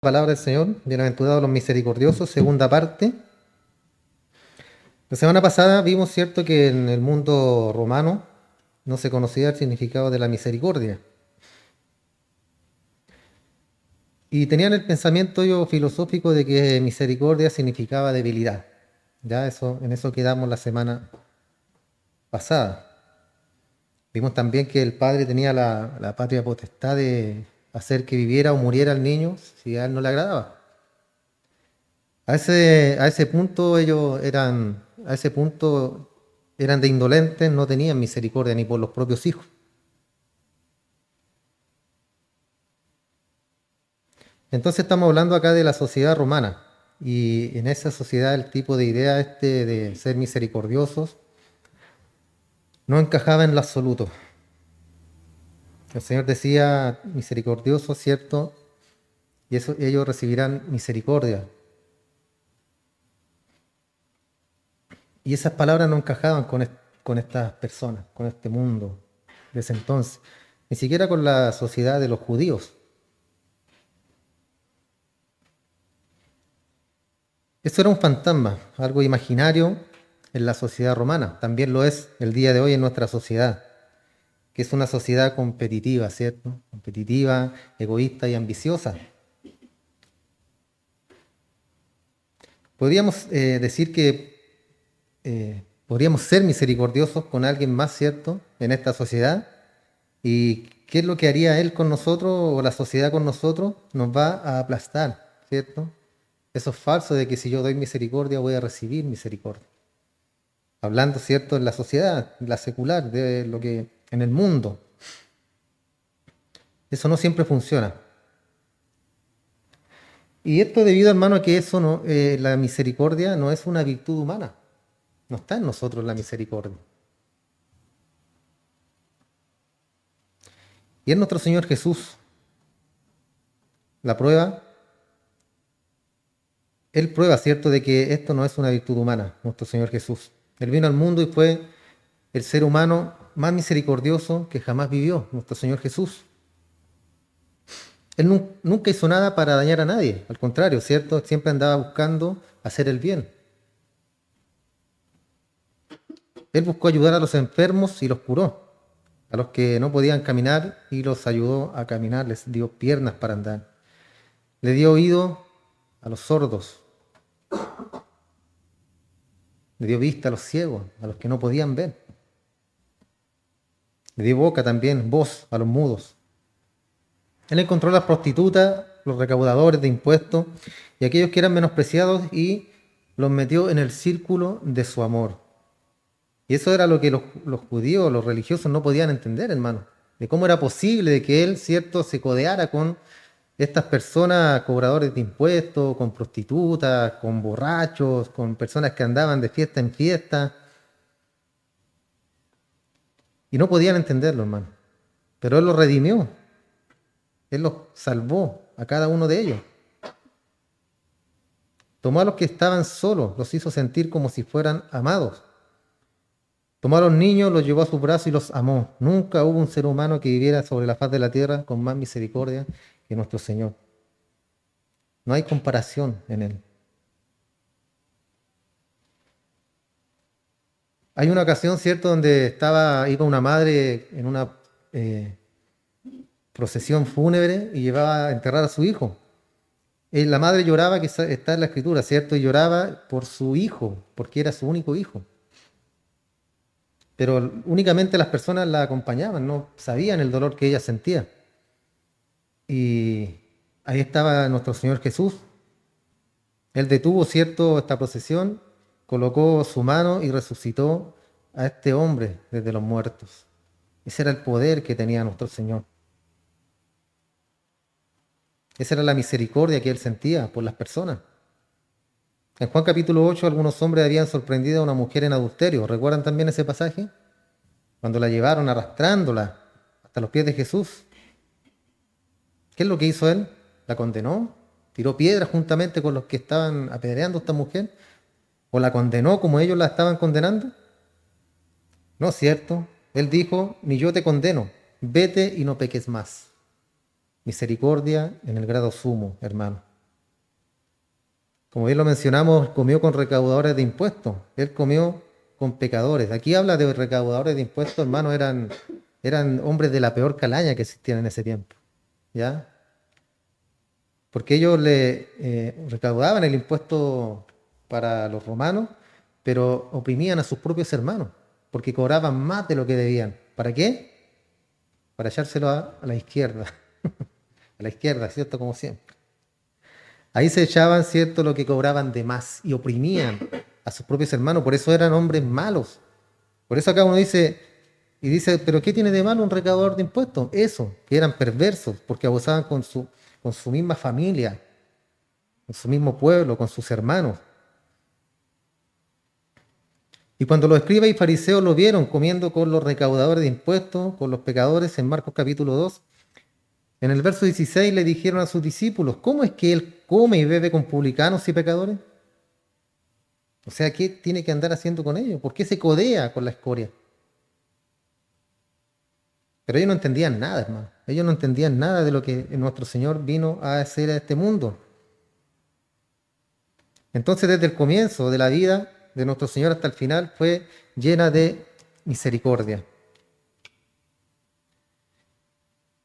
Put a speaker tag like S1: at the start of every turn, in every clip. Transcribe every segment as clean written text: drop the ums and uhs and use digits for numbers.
S1: Palabra del Señor, bienaventurados los misericordiosos, segunda parte. La semana pasada vimos, cierto, que en el mundo romano no se conocía el significado de la misericordia. Y tenían el pensamiento filosófico de que misericordia significaba debilidad. Ya en eso quedamos la semana pasada. Vimos también que el padre tenía la patria potestad de hacer que viviera o muriera el niño si a él no le agradaba. A ese punto eran de indolentes, no tenían misericordia ni por los propios hijos. Entonces estamos hablando acá de la sociedad romana, y en esa sociedad el tipo de idea de ser misericordiosos no encajaba en lo absoluto. El Señor decía misericordiosos, ¿cierto? Y ellos recibirán misericordia. Y esas palabras no encajaban con estas personas, con este mundo de ese entonces, ni siquiera con la sociedad de los judíos. Eso era un fantasma, algo imaginario en la sociedad romana. También lo es el día de hoy en nuestra sociedad, que es una sociedad competitiva, ¿cierto? Competitiva, egoísta y ambiciosa. Podríamos decir que podríamos ser misericordiosos con alguien más, ¿cierto? En esta sociedad. ¿Y qué es lo que haría él con nosotros o la sociedad con nosotros? Nos va a aplastar, ¿cierto? Eso es falso de que si yo doy misericordia voy a recibir misericordia. Hablando, ¿cierto?, en la sociedad, en la secular, de lo que en el mundo. Eso no siempre funciona. Y esto debido, hermano, a que eso no, la misericordia no es una virtud humana. No está en nosotros la misericordia. Y es nuestro Señor Jesús. La prueba, Él prueba, ¿cierto?, de que esto no es una virtud humana, nuestro Señor Jesús. Él vino al mundo y fue el ser humano más misericordioso que jamás vivió, nuestro Señor Jesús. Él nunca hizo nada para dañar a nadie, al contrario, ¿cierto? Siempre andaba buscando hacer el bien. Él buscó ayudar a los enfermos y los curó, a los que no podían caminar y los ayudó a caminar, les dio piernas para andar. Le dio oído a los sordos, le dio vista a los ciegos, a los que no podían ver. Le dio boca también, voz a los mudos. Él encontró a las prostitutas, los recaudadores de impuestos y aquellos que eran menospreciados y los metió en el círculo de su amor. Y eso era lo que los judíos, los religiosos no podían entender, hermano. De cómo era posible de que él, cierto, se codeara con estas personas cobradores de impuestos, con prostitutas, con borrachos, con personas que andaban de fiesta en fiesta. Y no podían entenderlo, hermano. Pero él los redimió. Él los salvó a cada uno de ellos. Tomó a los que estaban solos, los hizo sentir como si fueran amados. Tomó a los niños, los llevó a sus brazos y los amó. Nunca hubo un ser humano que viviera sobre la faz de la tierra con más misericordia que nuestro Señor. No hay comparación en Él. Hay una ocasión, ¿cierto?, donde iba una madre en una procesión fúnebre y llevaba a enterrar a su hijo. La madre lloraba, que está en la escritura, ¿cierto? Y lloraba por su hijo, porque era su único hijo. Pero únicamente las personas la acompañaban, no sabían el dolor que ella sentía. Y ahí estaba nuestro Señor Jesús. Él detuvo, ¿cierto?, esta procesión, colocó su mano y resucitó a este hombre desde los muertos. Ese era el poder que tenía nuestro Señor. Esa era la misericordia que Él sentía por las personas. En Juan capítulo 8, algunos hombres habían sorprendido a una mujer en adulterio. ¿Recuerdan también ese pasaje? Cuando la llevaron arrastrándola hasta los pies de Jesús. ¿Qué es lo que hizo Él? La condenó, tiró piedras juntamente con los que estaban apedreando a esta mujer, o la condenó como ellos la estaban condenando. No es cierto. Él dijo: ni yo te condeno, vete y no peques más. Misericordia en el grado sumo, hermano. Como bien lo mencionamos, comió con recaudadores de impuestos. Él comió con pecadores. Aquí habla de recaudadores de impuestos, hermano, eran hombres de la peor calaña que existían en ese tiempo. ¿Ya? Porque ellos le recaudaban el impuesto para los romanos, pero oprimían a sus propios hermanos, porque cobraban más de lo que debían. ¿Para qué? Para echárselo a la izquierda. A la izquierda, ¿cierto? Como siempre. Ahí se echaban, ¿cierto?, lo que cobraban de más y oprimían a sus propios hermanos. Por eso eran hombres malos. Por eso acá uno dice, y dice, ¿pero qué tiene de malo un recaudador de impuestos? Eso, que eran perversos, porque abusaban con su misma familia, con su mismo pueblo, con sus hermanos. Y cuando los escribas y fariseos lo vieron comiendo con los recaudadores de impuestos, con los pecadores, en Marcos capítulo 2, en el verso 16 le dijeron a sus discípulos, ¿cómo es que él come y bebe con publicanos y pecadores? O sea, ¿qué tiene que andar haciendo con ellos? ¿Por qué se codea con la escoria? Pero ellos no entendían nada, hermano. Ellos no entendían nada de lo que nuestro Señor vino a hacer a este mundo. Entonces, desde el comienzo de la vida de nuestro Señor hasta el final fue llena de misericordia.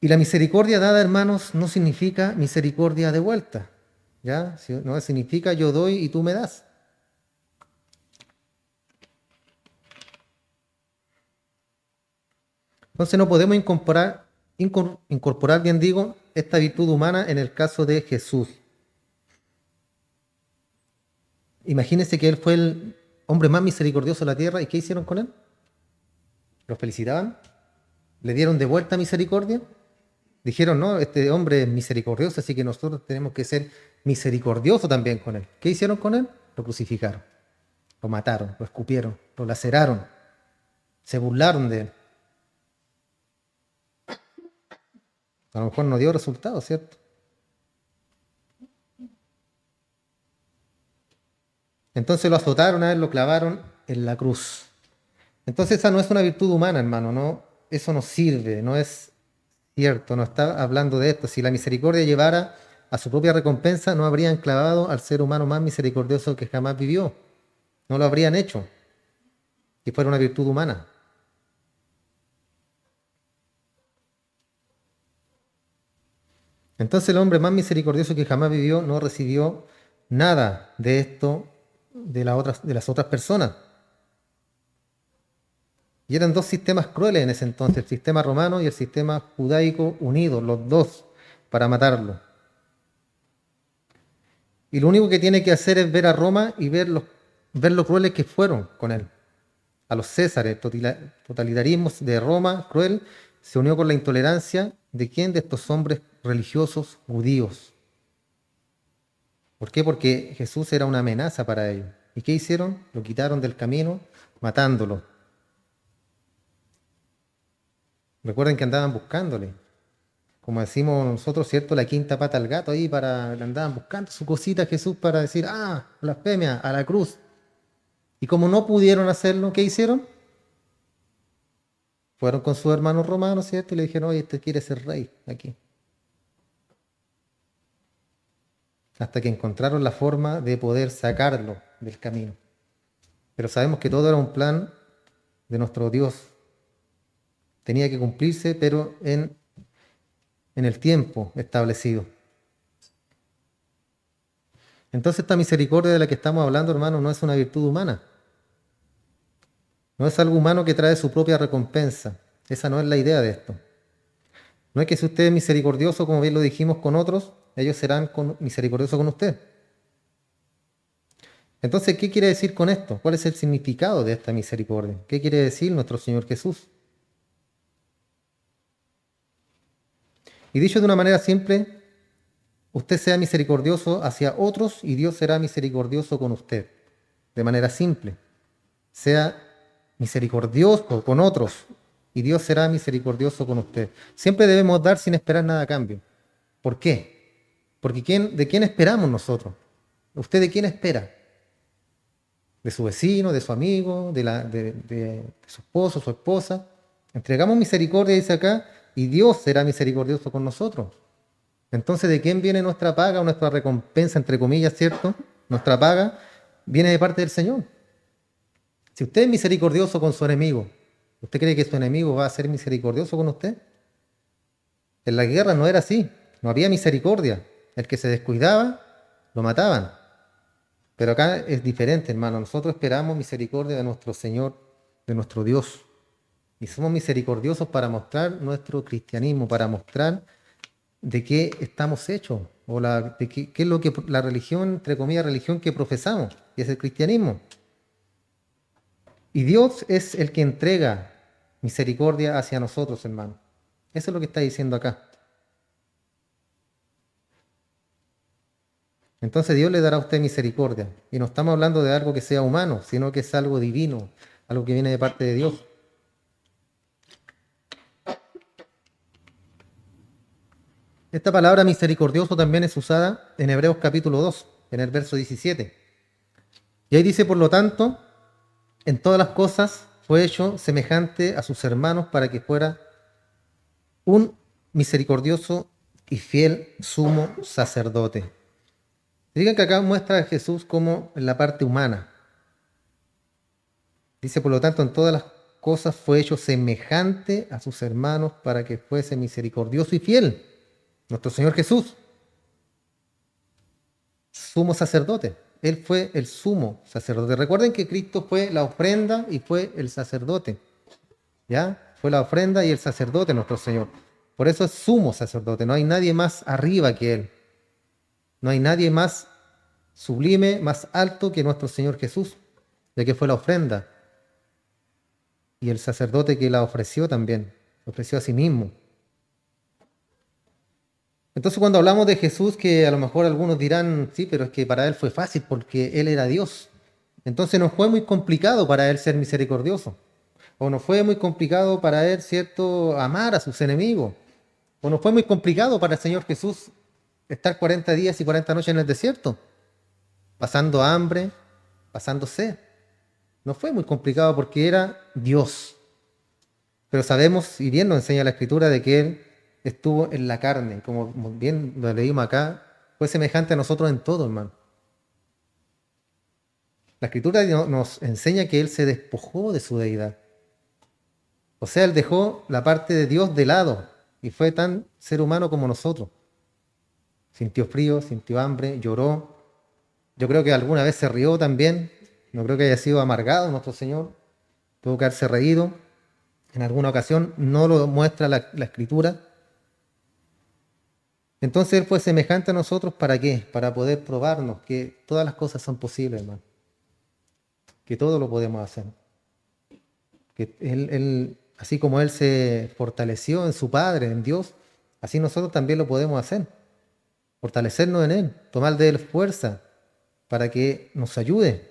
S1: Y la misericordia dada, hermanos, no significa misericordia de vuelta. ¿Ya? No significa yo doy y tú me das. Entonces no podemos incorporar, bien digo, esta virtud humana en el caso de Jesús. Imagínense que él fue el hombre más misericordioso de la tierra, ¿y qué hicieron con él? ¿Lo felicitaban? ¿Le dieron de vuelta misericordia? Dijeron, no, este hombre es misericordioso, así que nosotros tenemos que ser misericordiosos también con él. ¿Qué hicieron con él? Lo crucificaron, lo mataron, lo escupieron, lo laceraron, se burlaron de él. A lo mejor no dio resultado, ¿cierto? Entonces lo azotaron a él, lo clavaron en la cruz. Entonces esa no es una virtud humana, hermano, no, eso no sirve, no es cierto, no está hablando de esto. Si la misericordia llevara a su propia recompensa, no habrían clavado al ser humano más misericordioso que jamás vivió. No lo habrían hecho, si fuera una virtud humana. Entonces el hombre más misericordioso que jamás vivió no recibió nada de esto de las otras personas. Y eran dos sistemas crueles en ese entonces, el sistema romano y el sistema judaico unidos, los dos, para matarlo. Y lo único que tiene que hacer es ver a Roma y ver lo crueles que fueron con él. A los césares, totalitarismo de Roma, cruel, se unió con la intolerancia de quién, de estos hombres religiosos judíos. ¿Por qué? Porque Jesús era una amenaza para ellos. ¿Y qué hicieron? Lo quitaron del camino, matándolo. Recuerden que andaban buscándole. Como decimos nosotros, ¿cierto? La quinta pata al gato ahí le andaban buscando su cosita a Jesús para decir, blasfemia, a la cruz. Y como no pudieron hacerlo, ¿qué hicieron? Fueron con sus hermanos romanos, ¿cierto? Y le dijeron, oye, este quiere ser rey aquí. Hasta que encontraron la forma de poder sacarlo del camino. Pero sabemos que todo era un plan de nuestro Dios. Tenía que cumplirse, pero en el tiempo establecido. Entonces esta misericordia de la que estamos hablando, hermano, no es una virtud humana. No es algo humano que trae su propia recompensa. Esa no es la idea de esto. No es que si usted es misericordioso, como bien lo dijimos con otros, ellos serán misericordiosos con usted. Entonces, ¿qué quiere decir con esto? ¿Cuál es el significado de esta misericordia? ¿Qué quiere decir nuestro Señor Jesús? Y dicho de una manera simple, usted sea misericordioso hacia otros y Dios será misericordioso con usted. De manera simple. Sea misericordioso con otros y Dios será misericordioso con usted. Siempre debemos dar sin esperar nada a cambio. ¿Por qué? Porque ¿de quién esperamos nosotros? ¿Usted de quién espera? ¿De su vecino, de su amigo, de su esposo, su esposa? Entregamos misericordia, dice acá, y Dios será misericordioso con nosotros. Entonces, ¿de quién viene nuestra paga o nuestra recompensa, entre comillas, cierto? Nuestra paga viene de parte del Señor. Si usted es misericordioso con su enemigo, ¿usted cree que su enemigo va a ser misericordioso con usted? En la guerra no era así, no había misericordia. El que se descuidaba, lo mataban. Pero acá es diferente, hermano. Nosotros esperamos misericordia de nuestro Señor, de nuestro Dios. Y somos misericordiosos para mostrar nuestro cristianismo, para mostrar de qué estamos hechos, o de qué es lo que la religión, entre comillas, religión que profesamos, y es el cristianismo. Y Dios es el que entrega misericordia hacia nosotros, hermano. Eso es lo que está diciendo acá. Entonces Dios le dará a usted misericordia. Y no estamos hablando de algo que sea humano, sino que es algo divino, algo que viene de parte de Dios. Esta palabra misericordioso también es usada en Hebreos capítulo 2, en el verso 17. Y ahí dice, por lo tanto, en todas las cosas fue hecho semejante a sus hermanos para que fuera un misericordioso y fiel sumo sacerdote. Digan que acá muestra a Jesús como en la parte humana. Dice, por lo tanto, en todas las cosas fue hecho semejante a sus hermanos para que fuese misericordioso y fiel. Nuestro Señor Jesús, sumo sacerdote. Él fue el sumo sacerdote. Recuerden que Cristo fue la ofrenda y fue el sacerdote. ¿Ya? Fue la ofrenda y el sacerdote nuestro Señor. Por eso es sumo sacerdote. No hay nadie más arriba que Él. No hay nadie más sublime, más alto que nuestro Señor Jesús, ya que fue la ofrenda. Y el sacerdote que la ofreció también, ofreció a sí mismo. Entonces cuando hablamos de Jesús, que a lo mejor algunos dirán, sí, pero es que para Él fue fácil porque Él era Dios. Entonces no fue muy complicado para Él ser misericordioso. O no fue muy complicado para Él, ¿cierto?, amar a sus enemigos. O no fue muy complicado para el Señor Jesús estar 40 días y 40 noches en el desierto, pasando hambre, pasando sed. No fue muy complicado porque era Dios. Pero sabemos, y bien nos enseña la Escritura, de que Él estuvo en la carne. Como bien lo leímos acá, fue semejante a nosotros en todo, hermano. La Escritura nos enseña que Él se despojó de su deidad. O sea, Él dejó la parte de Dios de lado y fue tan ser humano como nosotros. Sintió frío, sintió hambre, lloró. Yo creo que alguna vez se rió también. No creo que haya sido amargado nuestro Señor. Tuvo que haberse reído. En alguna ocasión no lo muestra la Escritura. Entonces Él fue semejante a nosotros, ¿para qué? Para poder probarnos que todas las cosas son posibles, hermano. Que todo lo podemos hacer. Que así como Él se fortaleció en su Padre, en Dios, así nosotros también lo podemos hacer. Fortalecernos en Él, tomar de Él fuerza para que nos ayude.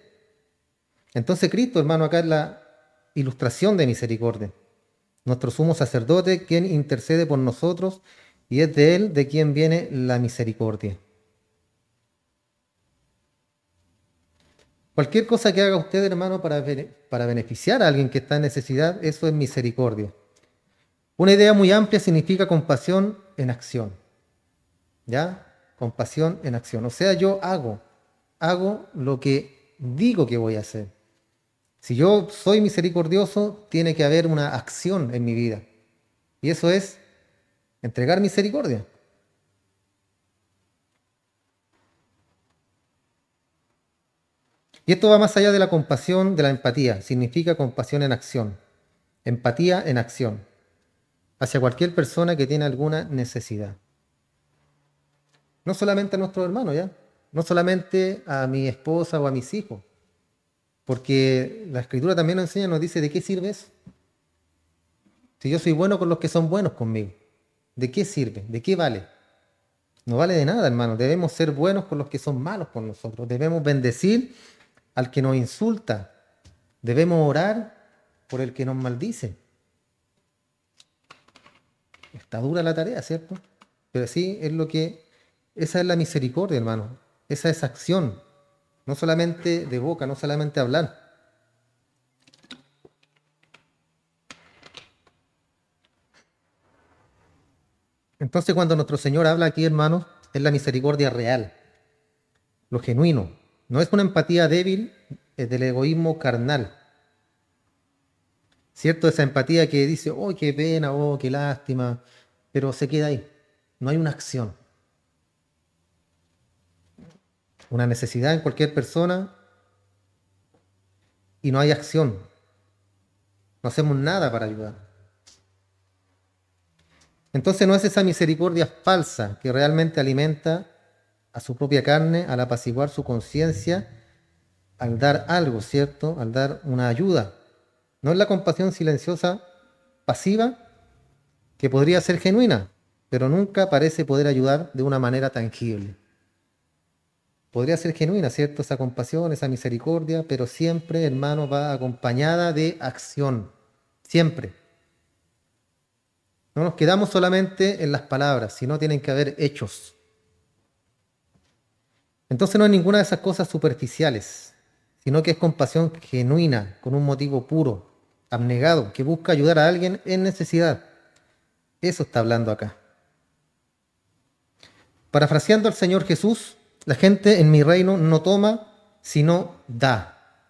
S1: Entonces Cristo, hermano, acá es la ilustración de misericordia. Nuestro sumo sacerdote, quien intercede por nosotros, y es de Él de quien viene la misericordia. Cualquier cosa que haga usted, hermano, para beneficiar a alguien que está en necesidad, eso es misericordia. Una idea muy amplia significa compasión en acción. ¿Ya? Compasión en acción. O sea, yo hago lo que digo que voy a hacer. Si yo soy misericordioso, tiene que haber una acción en mi vida. Y eso es entregar misericordia. Y esto va más allá de la compasión, de la empatía. Significa compasión en acción. Empatía en acción. Hacia cualquier persona que tiene alguna necesidad. No solamente a nuestros hermanos, ¿ya? No solamente a mi esposa o a mis hijos. Porque la Escritura también nos enseña, nos dice, ¿de qué sirve eso? Si yo soy bueno con los que son buenos conmigo, ¿de qué sirve? ¿De qué vale? No vale de nada, hermano. Debemos ser buenos con los que son malos con nosotros. Debemos bendecir al que nos insulta. Debemos orar por el que nos maldice. Está dura la tarea, ¿cierto? Pero sí, esa es la misericordia, hermano. Esa es acción. No solamente de boca, no solamente hablar. Entonces, cuando nuestro Señor habla aquí, hermanos, es la misericordia real, lo genuino. No es una empatía débil del egoísmo carnal, ¿cierto? Esa empatía que dice, oh, qué pena, oh, qué lástima, pero se queda ahí. No hay una acción. Una necesidad en cualquier persona y no hay acción. No hacemos nada para ayudar. Entonces no es esa misericordia falsa que realmente alimenta a su propia carne, al apaciguar su conciencia, al dar algo, ¿cierto? Al dar una ayuda. No es la compasión silenciosa, pasiva, que podría ser genuina, pero nunca parece poder ayudar de una manera tangible. Podría ser genuina, ¿cierto? Esa compasión, esa misericordia, pero siempre, hermano, va acompañada de acción. Siempre. No nos quedamos solamente en las palabras, sino tienen que haber hechos. Entonces no es ninguna de esas cosas superficiales, sino que es compasión genuina, con un motivo puro, abnegado, que busca ayudar a alguien en necesidad. Eso está hablando acá. Parafraseando al Señor Jesús, la gente en mi reino no toma, sino da.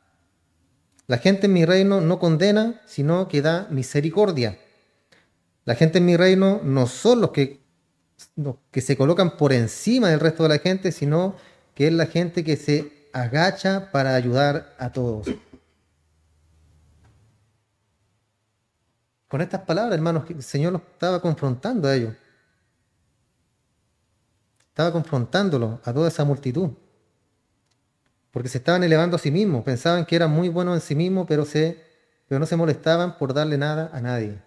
S1: La gente en mi reino no condena, sino que da misericordia. La gente en mi reino no son los que se colocan por encima del resto de la gente, sino que es la gente que se agacha para ayudar a todos. Con estas palabras, hermanos, el Señor los estaba confrontando a ellos. Estaba confrontándolo a toda esa multitud. Porque se estaban elevando a sí mismos. Pensaban que eran muy buenos en sí mismos, pero no se molestaban por darle nada a nadie.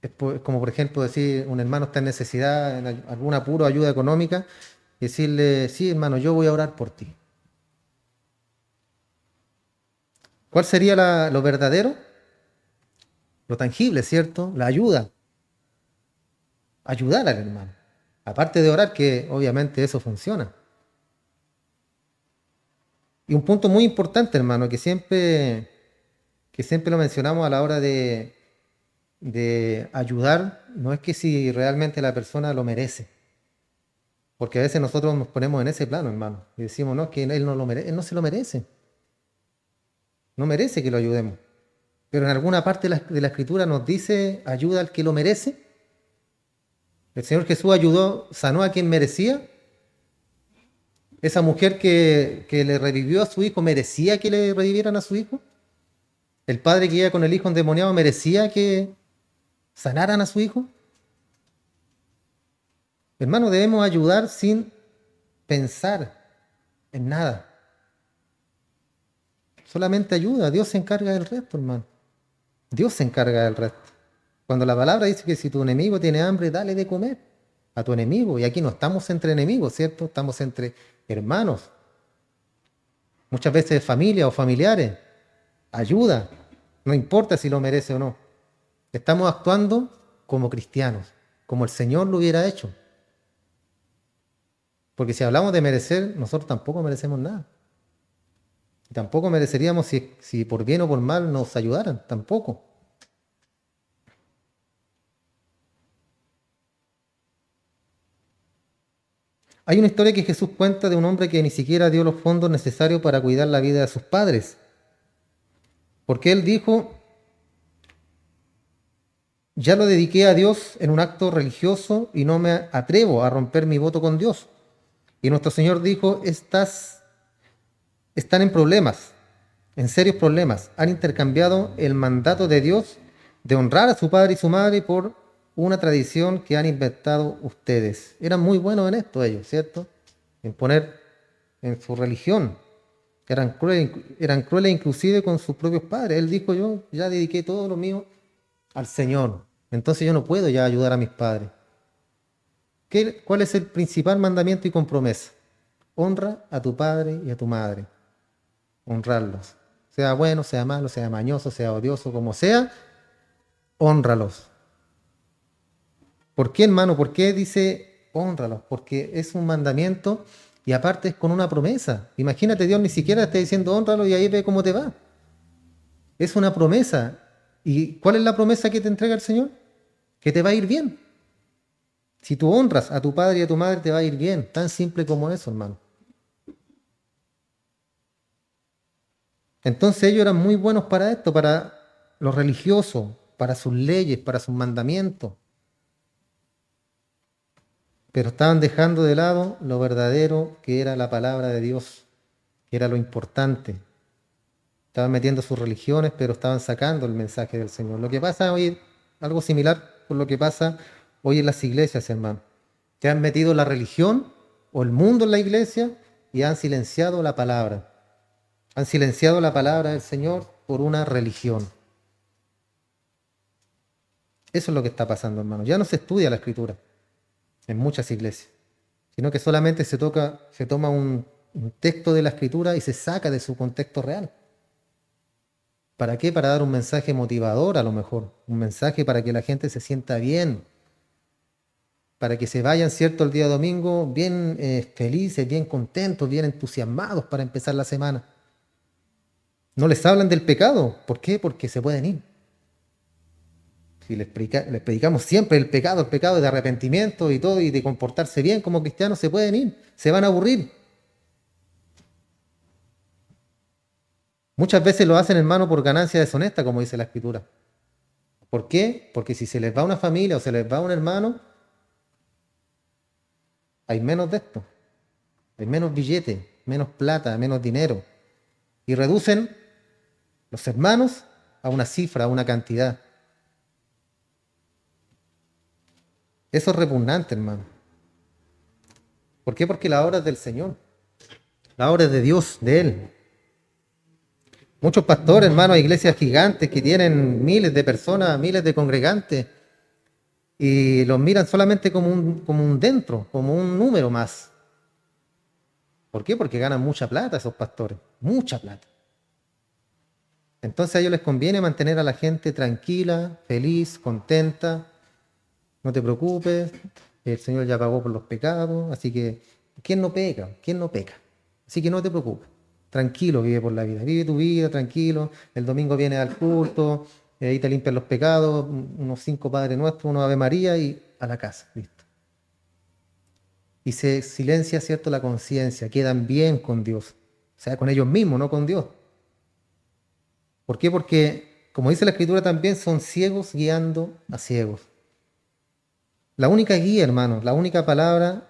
S1: Es como, por ejemplo, decir un hermano está en necesidad, en algún apuro, ayuda económica, y decirle, sí, hermano, yo voy a orar por ti. ¿Cuál sería lo verdadero? Lo tangible, ¿cierto? La ayuda. Ayudar al hermano. Aparte de orar, que obviamente eso funciona. Y un punto muy importante, hermano, que siempre lo mencionamos a la hora de ayudar, no es que si realmente la persona lo merece. Porque a veces nosotros nos ponemos en ese plano, hermano, y decimos, no, que él no lo merece, él no se lo merece. No merece que lo ayudemos. Pero en alguna parte de la Escritura nos dice, ayuda al que lo merece. El Señor Jesús ayudó, sanó a quien merecía. Esa mujer que le revivió a su hijo, ¿merecía que le revivieran a su hijo? El padre que iba con el hijo endemoniado, ¿merecía que sanaran a su hijo? Hermano, debemos ayudar sin pensar en nada. Solamente ayuda. Dios se encarga del resto, hermano. Dios se encarga del resto. Cuando la palabra dice que si tu enemigo tiene hambre, dale de comer a tu enemigo. Y aquí no estamos entre enemigos, ¿cierto? Estamos entre hermanos. Muchas veces familia o familiares. Ayuda. No importa si lo merece o no. Estamos actuando como cristianos, como el Señor lo hubiera hecho. Porque si hablamos de merecer, nosotros tampoco merecemos nada. Y tampoco mereceríamos si por bien o por mal nos ayudaran, tampoco. Hay una historia que Jesús cuenta de un hombre que ni siquiera dio los fondos necesarios para cuidar la vida de sus padres. Porque él dijo, ya lo dediqué a Dios en un acto religioso y no me atrevo a romper mi voto con Dios. Y nuestro Señor dijo, están en problemas, en serios problemas. Han intercambiado el mandato de Dios de honrar a su padre y su madre por una tradición que han inventado ustedes. Eran muy buenos en esto ellos, ¿cierto? En poner en su religión. Eran crueles inclusive con sus propios padres. Él dijo, yo ya dediqué todo lo mío al Señor. Entonces yo no puedo ya ayudar a mis padres. ¿Cuál es el principal mandamiento y compromesa? Honra a tu padre y a tu madre. Honrarlos. Sea bueno, sea malo, sea mañoso, sea odioso, como sea, hónralos. ¿Por qué, hermano? ¿Por qué dice hónralos? Porque es un mandamiento y aparte es con una promesa. Imagínate, Dios ni siquiera está diciendo hónralos y ahí ve cómo te va. Es una promesa. ¿Y cuál es la promesa que te entrega el Señor? Que te va a ir bien. Si tú honras a tu padre y a tu madre, te va a ir bien. Tan simple como eso, hermano. Entonces ellos eran muy buenos para esto, para lo religioso, para sus leyes, para sus mandamientos. Pero estaban dejando de lado lo verdadero que era la palabra de Dios, que era lo importante. Estaban metiendo sus religiones, pero estaban sacando el mensaje del Señor. Lo que pasa hoy, algo similar con lo que pasa hoy en las iglesias, hermano. Que han metido la religión o el mundo en la iglesia y han silenciado la palabra. Han silenciado la palabra del Señor por una religión. Eso es lo que está pasando, hermano. Ya no se estudia la Escritura en muchas iglesias, sino que solamente se toma un texto de la Escritura y se saca de su contexto real. ¿Para qué? Para dar un mensaje motivador a lo mejor, un mensaje para que la gente se sienta bien, para que se vayan, ¿cierto?, el día domingo bien felices, bien contentos, bien entusiasmados para empezar la semana. No les hablan del pecado. ¿Por qué? Porque se pueden ir. Si les predicamos siempre el pecado de arrepentimiento y todo, y de comportarse bien como cristianos, se pueden ir, se van a aburrir. Muchas veces lo hacen, hermano, por ganancia deshonesta, como dice la Escritura. ¿Por qué? Porque si se les va una familia o se les va un hermano, hay menos de esto, hay menos billetes, menos plata, menos dinero. Y reducen los hermanos a una cifra, a una cantidad. Eso es repugnante, hermano. ¿Por qué? Porque la obra es del Señor, la obra es de Dios, de Él. Muchos pastores, hermano, iglesias gigantes que tienen miles de personas, miles de congregantes, y los miran solamente como un dentro, como un número más. ¿Por qué? Porque ganan mucha plata esos pastores, mucha plata. Entonces a ellos les conviene mantener a la gente tranquila, feliz, contenta. No te preocupes, el Señor ya pagó por los pecados, así que ¿quién no peca? ¿Quién no peca? Así que no te preocupes. Tranquilo, vive por la vida. Vive tu vida, tranquilo. El domingo vienes al culto, ahí te limpian los pecados, unos 5 Padre Nuestro, unos Ave María y a la casa. Listo. Y se silencia, ¿cierto?, la conciencia. Quedan bien con Dios. O sea, con ellos mismos, no con Dios. ¿Por qué? Porque, como dice la Escritura también, son ciegos guiando a ciegos. La única guía, hermano, la única palabra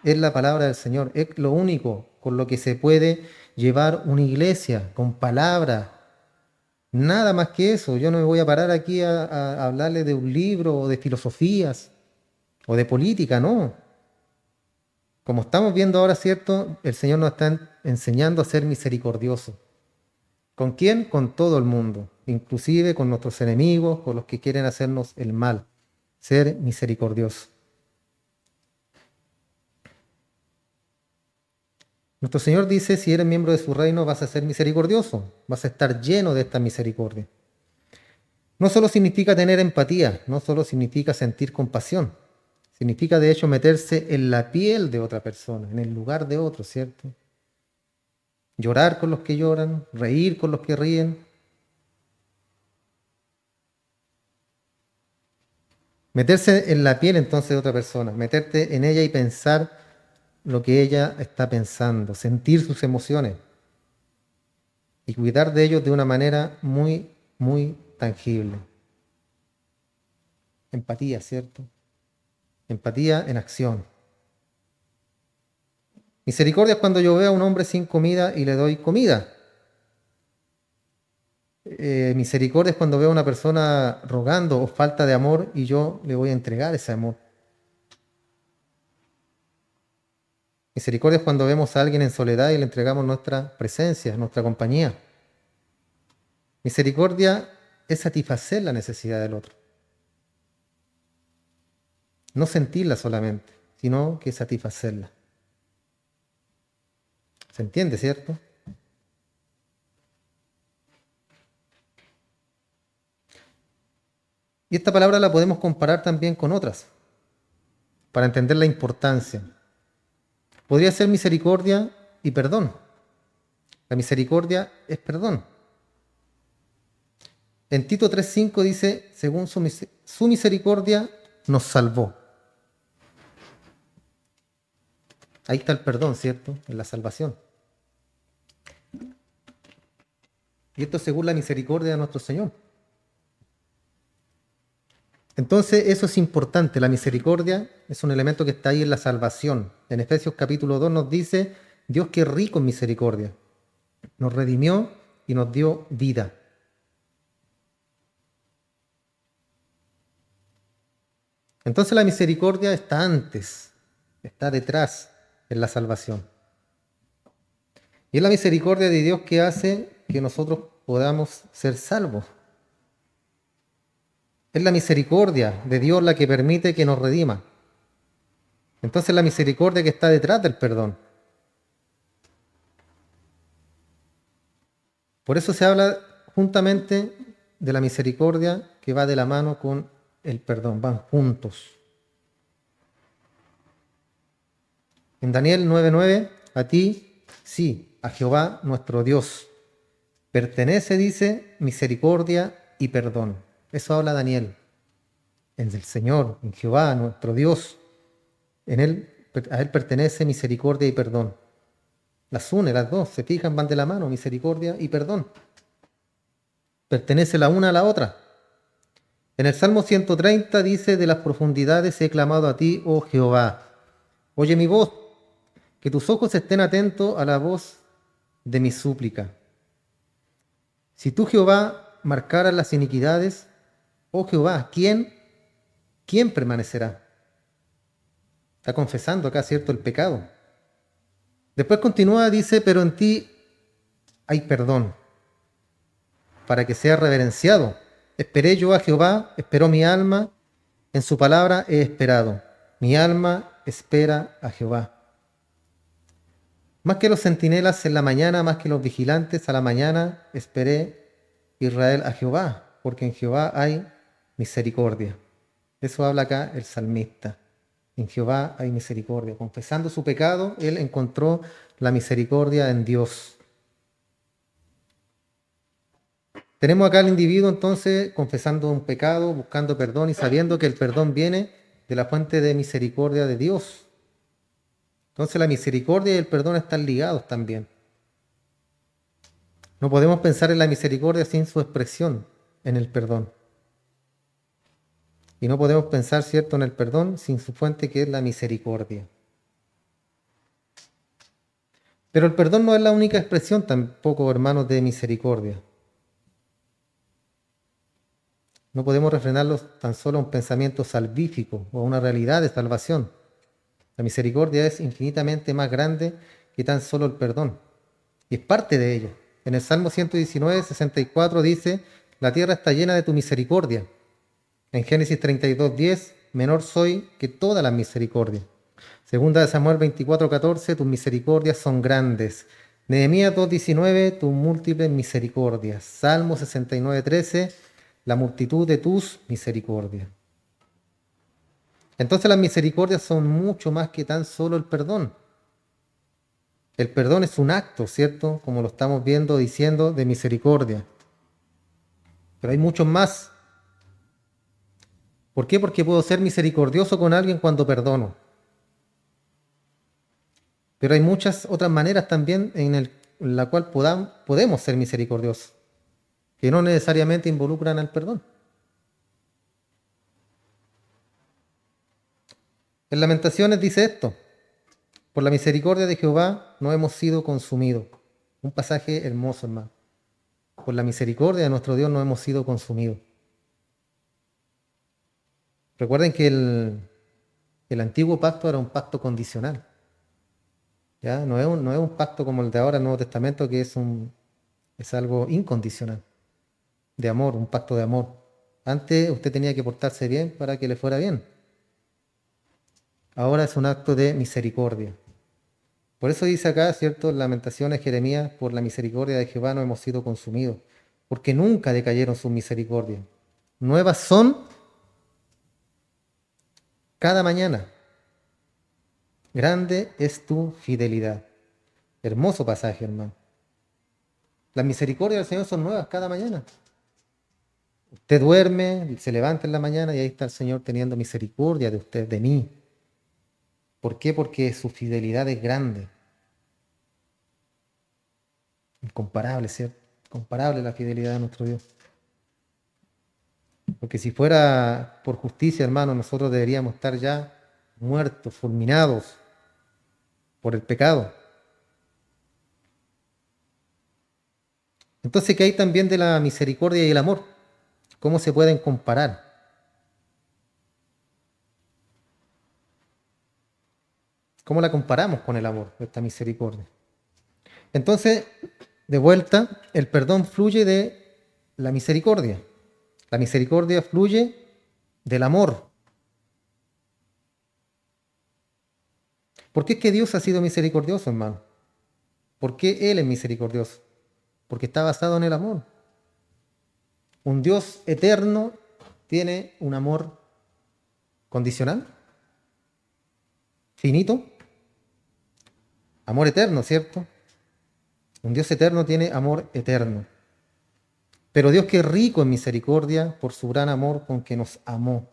S1: es la palabra del Señor. Es lo único con lo que se puede llevar una iglesia, con palabra. Nada más que eso. Yo no me voy a parar aquí a hablarle de un libro o de filosofías o de política, no. Como estamos viendo ahora, ¿cierto? El Señor nos está enseñando a ser misericordioso. ¿Con quién? Con todo el mundo, inclusive con nuestros enemigos, con los que quieren hacernos el mal. Ser misericordioso. Nuestro Señor dice, si eres miembro de su reino, vas a ser misericordioso, vas a estar lleno de esta misericordia. No solo significa tener empatía, no solo significa sentir compasión, significa de hecho meterse en la piel de otra persona, en el lugar de otro, ¿cierto? Llorar con los que lloran, reír con los que ríen. Meterse en la piel entonces de otra persona, meterte en ella y pensar lo que ella está pensando, sentir sus emociones y cuidar de ellos de una manera muy, muy tangible. Empatía, ¿cierto? Empatía en acción. Misericordia es cuando yo veo a un hombre sin comida y le doy comida. Misericordia es cuando veo a una persona rogando o falta de amor y yo le voy a entregar ese amor. Misericordia es cuando vemos a alguien en soledad y le entregamos nuestra presencia, nuestra compañía. Misericordia es satisfacer la necesidad del otro. No sentirla solamente, sino que satisfacerla. ¿Se entiende, cierto? Y esta palabra la podemos comparar también con otras, para entender la importancia. Podría ser misericordia y perdón. La misericordia es perdón. En Tito 3:5 dice, según su misericordia nos salvó. Ahí está el perdón, ¿cierto? En la salvación. Y esto según la misericordia de nuestro Señor. Entonces, eso es importante. La misericordia es un elemento que está ahí en la salvación. En Efesios capítulo 2 nos dice, Dios que es rico en misericordia, nos redimió y nos dio vida. Entonces la misericordia está antes, está detrás en la salvación. Y es la misericordia de Dios que hace que nosotros podamos ser salvos. Es la misericordia de Dios la que permite que nos redima. Entonces la misericordia que está detrás del perdón. Por eso se habla juntamente de la misericordia que va de la mano con el perdón, van juntos. En Daniel 9:9, a ti, sí, a Jehová nuestro Dios, pertenece, dice, misericordia y perdón. Eso habla Daniel. En el Señor, en Jehová nuestro Dios, en él, a Él pertenece misericordia y perdón. Las une, las dos, se fijan, van de la mano, misericordia y perdón. Pertenece la una a la otra. En el Salmo 130 dice, de las profundidades he clamado a ti, oh Jehová. Oye mi voz, que tus ojos estén atentos a la voz de mi súplica. Si tú, Jehová, marcaras las iniquidades, oh Jehová, ¿quién permanecerá? Está confesando acá, ¿cierto?, el pecado. Después continúa, dice, pero en ti hay perdón, para que sea reverenciado. Esperé yo a Jehová, esperó mi alma, en su palabra he esperado. Mi alma espera a Jehová. Más que los centinelas en la mañana, más que los vigilantes a la mañana, esperé Israel a Jehová, porque en Jehová hay misericordia. Eso habla acá el salmista. En Jehová hay misericordia. Confesando su pecado, él encontró la misericordia en Dios. Tenemos acá al individuo entonces confesando un pecado, buscando perdón y sabiendo que el perdón viene de la fuente de misericordia de Dios. Entonces la misericordia y el perdón están ligados también. No podemos pensar en la misericordia sin su expresión en el perdón. Y no podemos pensar, ¿cierto?, en el perdón sin su fuente que es la misericordia. Pero el perdón no es la única expresión tampoco, hermanos, de misericordia. No podemos refrenarlo tan solo a un pensamiento salvífico o a una realidad de salvación. La misericordia es infinitamente más grande que tan solo el perdón. Y es parte de ello. En el Salmo 119, 64 dice, la tierra está llena de tu misericordia. En Génesis 32, 10, menor soy que todas las misericordias. Segunda de Samuel 24, 14, tus misericordias son grandes. Nehemías 2, 19, tus múltiples misericordias. Salmo 69, 13, la multitud de tus misericordias. Entonces las misericordias son mucho más que tan solo el perdón. El perdón es un acto, ¿cierto? Como lo estamos viendo, diciendo, de misericordia. Pero hay muchos más. ¿Por qué? Porque puedo ser misericordioso con alguien cuando perdono. Pero hay muchas otras maneras también en la cual podemos ser misericordiosos, que no necesariamente involucran al perdón. En Lamentaciones dice esto, por la misericordia de Jehová no hemos sido consumidos. Un pasaje hermoso, hermano. Por la misericordia de nuestro Dios no hemos sido consumidos. Recuerden que el antiguo pacto era un pacto condicional. ¿Ya? No es un pacto como el de ahora, el Nuevo Testamento, que es algo incondicional, de amor, un pacto de amor. Antes usted tenía que portarse bien para que le fuera bien. Ahora es un acto de misericordia. Por eso dice acá, ¿cierto? En Lamentaciones, Jeremías, por la misericordia de Jehová no hemos sido consumidos, porque nunca decayeron sus misericordias. Nuevas son cada mañana. Grande es tu fidelidad. Hermoso pasaje, hermano. Las misericordias del Señor son nuevas cada mañana. Usted duerme, se levanta en la mañana y ahí está el Señor teniendo misericordia de usted, de mí. ¿Por qué? Porque su fidelidad es grande. Incomparable, ¿cierto? Incomparable la fidelidad de nuestro Dios. Porque si fuera por justicia, hermano, nosotros deberíamos estar ya muertos, fulminados por el pecado. Entonces, ¿qué hay también de la misericordia y el amor? ¿Cómo se pueden comparar? ¿Cómo la comparamos con el amor, esta misericordia? Entonces, de vuelta, el perdón fluye de la misericordia. La misericordia fluye del amor. ¿Por qué es que Dios ha sido misericordioso, hermano? ¿Por qué Él es misericordioso? Porque está basado en el amor. Un Dios eterno tiene un amor condicional, finito, amor eterno, ¿cierto? Un Dios eterno tiene amor eterno. Pero Dios que es rico en misericordia por su gran amor con que nos amó.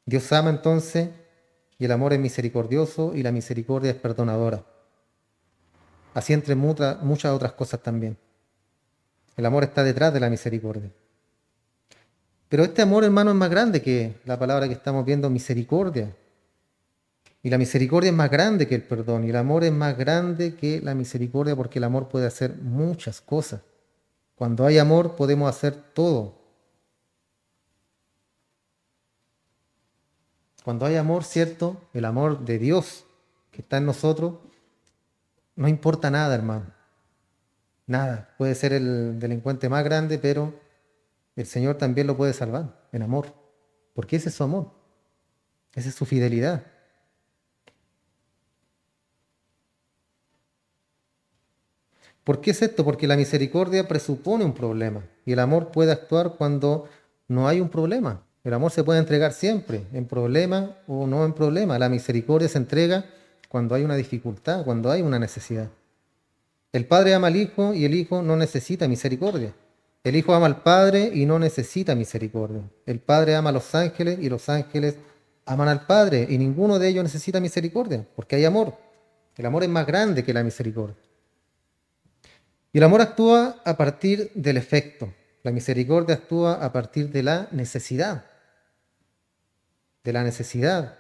S1: Dios ama entonces y el amor es misericordioso y la misericordia es perdonadora. Así entre muchas otras cosas también. El amor está detrás de la misericordia. Pero este amor, hermano, es más grande que la palabra que estamos viendo, misericordia. Y la misericordia es más grande que el perdón. Y el amor es más grande que la misericordia porque el amor puede hacer muchas cosas. Cuando hay amor podemos hacer todo. Cuando hay amor, ¿cierto? El amor de Dios que está en nosotros, no importa nada, hermano. Nada. Puede ser el delincuente más grande, pero el Señor también lo puede salvar en amor. Porque ese es su amor. Esa es su fidelidad. ¿Por qué es esto? Porque la misericordia presupone un problema y el amor puede actuar cuando no hay un problema. El amor se puede entregar siempre, en problema o no en problema. La misericordia se entrega cuando hay una dificultad, cuando hay una necesidad. El Padre ama al Hijo y el Hijo no necesita misericordia. El Hijo ama al Padre y no necesita misericordia. El Padre ama a los ángeles y los ángeles aman al Padre y ninguno de ellos necesita misericordia, porque hay amor. El amor es más grande que la misericordia. Y el amor actúa a partir del efecto. La misericordia actúa a partir de la necesidad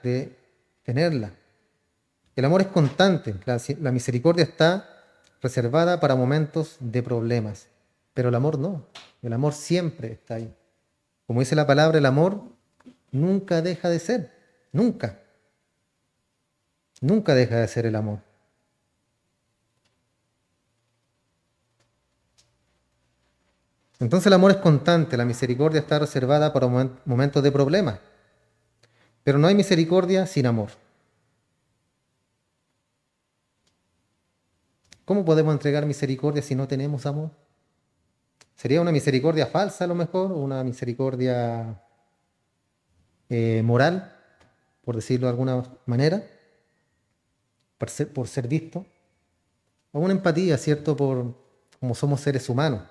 S1: de tenerla. El amor es constante. La misericordia está reservada para momentos de problemas, pero el amor no. El amor siempre está ahí. Como dice la palabra, el amor nunca deja de ser. Nunca. Nunca deja de ser el amor. Entonces el amor es constante, la misericordia está reservada para momentos de problemas, pero no hay misericordia sin amor. ¿Cómo podemos entregar misericordia si no tenemos amor? ¿Sería una misericordia falsa a lo mejor? ¿Una misericordia moral, por decirlo de alguna manera? Por ser visto. O una empatía, ¿cierto? Por como somos seres humanos.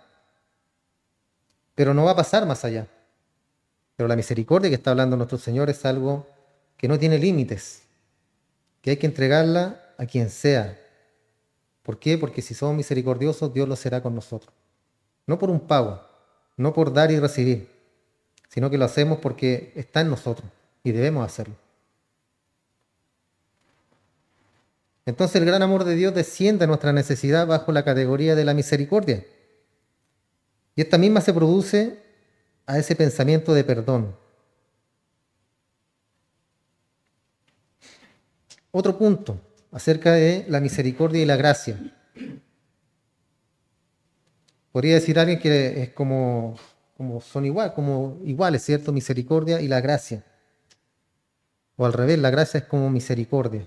S1: Pero no va a pasar más allá. Pero la misericordia que está hablando nuestro Señor es algo que no tiene límites, que hay que entregarla a quien sea. ¿Por qué? Porque si somos misericordiosos, Dios lo será con nosotros. No por un pago, no por dar y recibir, sino que lo hacemos porque está en nosotros y debemos hacerlo. Entonces el gran amor de Dios desciende a nuestra necesidad bajo la categoría de la misericordia. Y esta misma se produce a ese pensamiento de perdón. Otro punto acerca de la misericordia y la gracia. Podría decir alguien que es como iguales, ¿cierto? Misericordia y la gracia. O al revés, la gracia es como misericordia.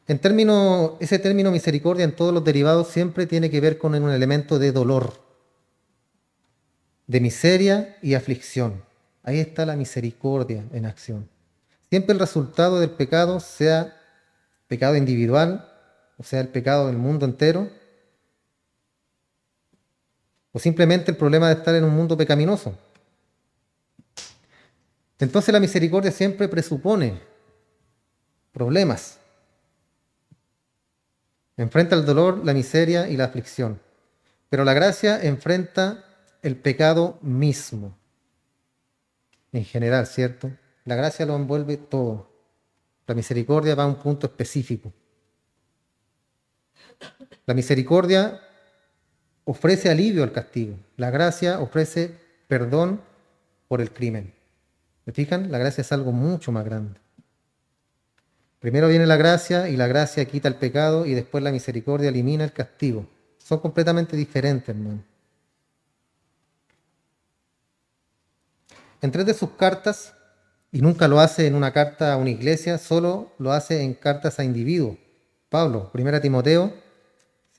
S1: Ese término misericordia en todos los derivados siempre tiene que ver con un elemento de dolor, de miseria y aflicción. Ahí está la misericordia en acción. Siempre el resultado del pecado, sea pecado individual, o sea el pecado del mundo entero, o simplemente el problema de estar en un mundo pecaminoso. Entonces la misericordia siempre presupone problemas. Enfrenta el dolor, la miseria y la aflicción. Pero la gracia enfrenta el pecado mismo, en general, ¿cierto? La gracia lo envuelve todo. La misericordia va a un punto específico. La misericordia ofrece alivio al castigo. La gracia ofrece perdón por el crimen. ¿Me fijan? La gracia es algo mucho más grande. Primero viene la gracia y la gracia quita el pecado y después la misericordia elimina el castigo. Son completamente diferentes, hermano. En 3 de sus cartas, y nunca lo hace en una carta a una iglesia, solo lo hace en cartas a individuos. Pablo, 1 Timoteo,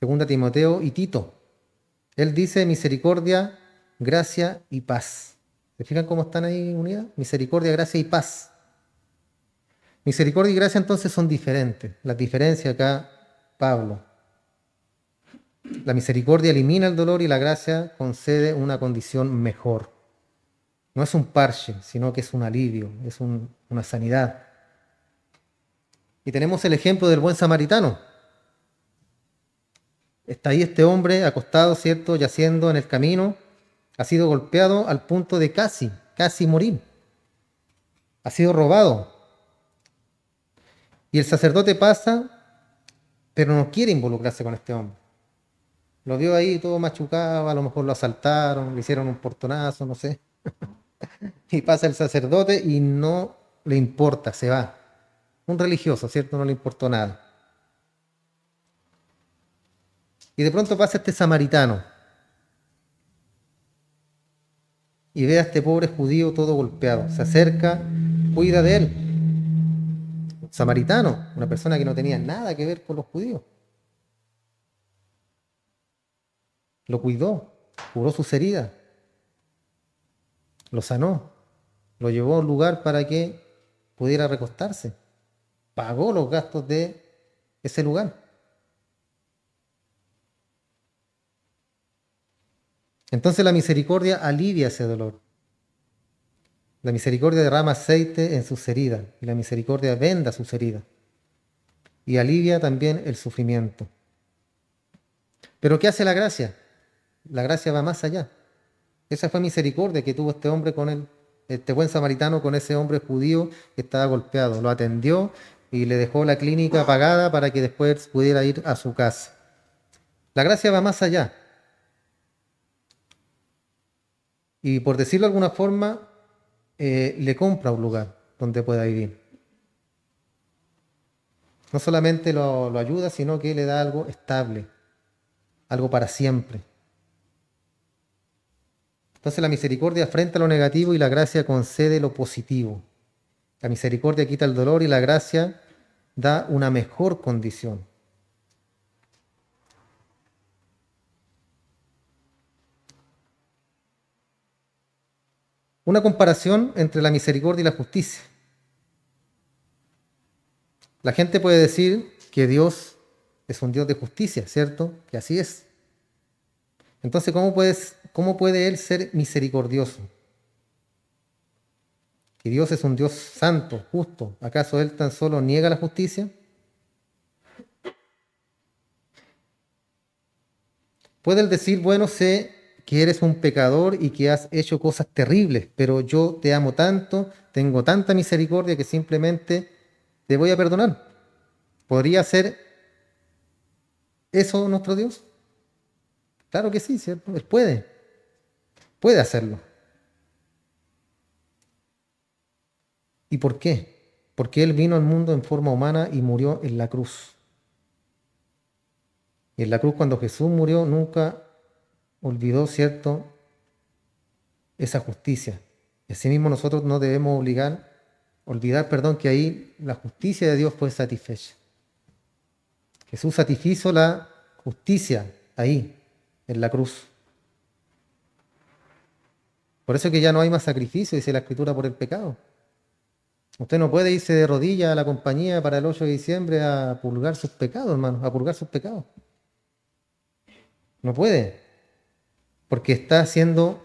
S1: 2 Timoteo y Tito. Él dice misericordia, gracia y paz. ¿Se fijan cómo están ahí unidas? Misericordia, gracia y paz. Misericordia y gracia entonces son diferentes. La diferencia acá, Pablo. La misericordia elimina el dolor y la gracia concede una condición mejor. No es un parche, sino que es un alivio, es una sanidad. Y tenemos el ejemplo del buen samaritano. Está ahí este hombre acostado, ¿cierto?, yaciendo en el camino, ha sido golpeado al punto de casi morir. Ha sido robado. Y el sacerdote pasa, pero no quiere involucrarse con este hombre. Lo vio ahí todo machucado, a lo mejor lo asaltaron, le hicieron un portonazo, no sé. Y pasa el sacerdote y no le importa, se va. Un religioso, ¿cierto? No le importó nada. Y de pronto pasa este samaritano y ve a este pobre judío todo golpeado. Se acerca, cuida de él. Samaritano, una persona que no tenía nada que ver con los judíos. Lo cuidó, curó sus heridas, lo sanó, lo llevó a un lugar para que pudiera recostarse. Pagó los gastos de ese lugar. Entonces la misericordia alivia ese dolor. La misericordia derrama aceite en sus heridas y la misericordia venda sus heridas y alivia también el sufrimiento. Pero ¿qué hace la gracia? La gracia va más allá. Esa fue misericordia que tuvo este hombre con él, este buen samaritano con ese hombre judío que estaba golpeado. Lo atendió y le dejó la clínica pagada para que después pudiera ir a su casa. La gracia va más allá. Y por decirlo de alguna forma, le compra un lugar donde pueda vivir. No solamente lo ayuda, sino que le da algo estable, algo para siempre. Entonces la misericordia afrenta lo negativo y la gracia concede lo positivo. La misericordia quita el dolor y la gracia da una mejor condición. Una comparación entre la misericordia y la justicia. La gente puede decir que Dios es un Dios de justicia, ¿cierto? Que así es. Entonces, ¿cómo puede Él ser misericordioso? Que Dios es un Dios santo, justo. ¿Acaso Él tan solo niega la justicia? Puede Él decir, bueno, sé que eres un pecador y que has hecho cosas terribles, pero yo te amo tanto, tengo tanta misericordia que simplemente te voy a perdonar. ¿Podría ser eso nuestro Dios? Claro que sí, ¿cierto? Él puede hacerlo. ¿Y por qué? Porque Él vino al mundo en forma humana y murió en la cruz. Y en la cruz cuando Jesús murió nunca olvidó, ¿cierto?, esa justicia. Y asimismo nosotros no debemos olvidar, que ahí la justicia de Dios fue satisfecha. Jesús satisfizo la justicia ahí, en la cruz. Por eso que ya no hay más sacrificio, dice la Escritura, por el pecado. Usted no puede irse de rodillas a la compañía para el 8 de diciembre a purgar sus pecados, hermano, a purgar sus pecados. No puede, porque está haciendo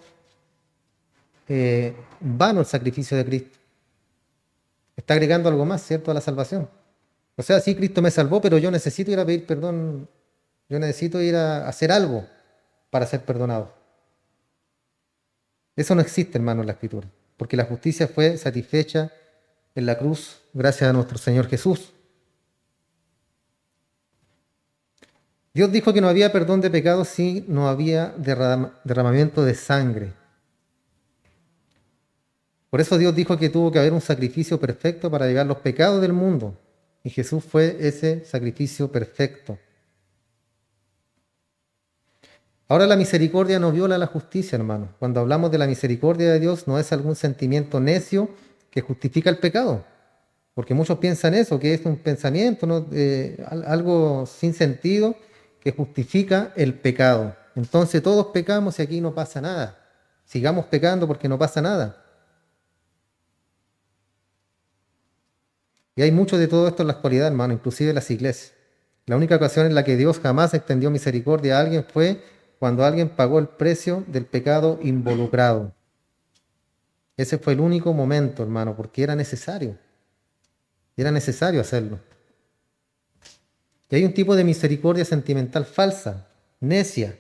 S1: vano el sacrificio de Cristo. Está agregando algo más, ¿cierto?, a la salvación. O sea, sí, Cristo me salvó, pero yo necesito ir a pedir perdón, yo necesito ir a hacer algo para ser perdonado. Eso no existe, hermano, en la Escritura, porque la justicia fue satisfecha en la cruz gracias a nuestro Señor Jesús. Dios dijo que no había perdón de pecados si no había derramamiento de sangre. Por eso Dios dijo que tuvo que haber un sacrificio perfecto para llevar los pecados del mundo. Y Jesús fue ese sacrificio perfecto. Ahora la misericordia no viola la justicia, hermano. Cuando hablamos de la misericordia de Dios, no es algún sentimiento necio que justifica el pecado. Porque muchos piensan eso, que es un pensamiento, ¿no? Algo sin sentido que justifica el pecado. Entonces todos pecamos y aquí no pasa nada. Sigamos pecando porque no pasa nada. Y hay mucho de todo esto en la actualidad, hermano, inclusive en las iglesias. La única ocasión en la que Dios jamás extendió misericordia a alguien fue cuando alguien pagó el precio del pecado involucrado. Ese fue el único momento, hermano, porque era necesario. Era necesario hacerlo. Y hay un tipo de misericordia sentimental falsa, necia,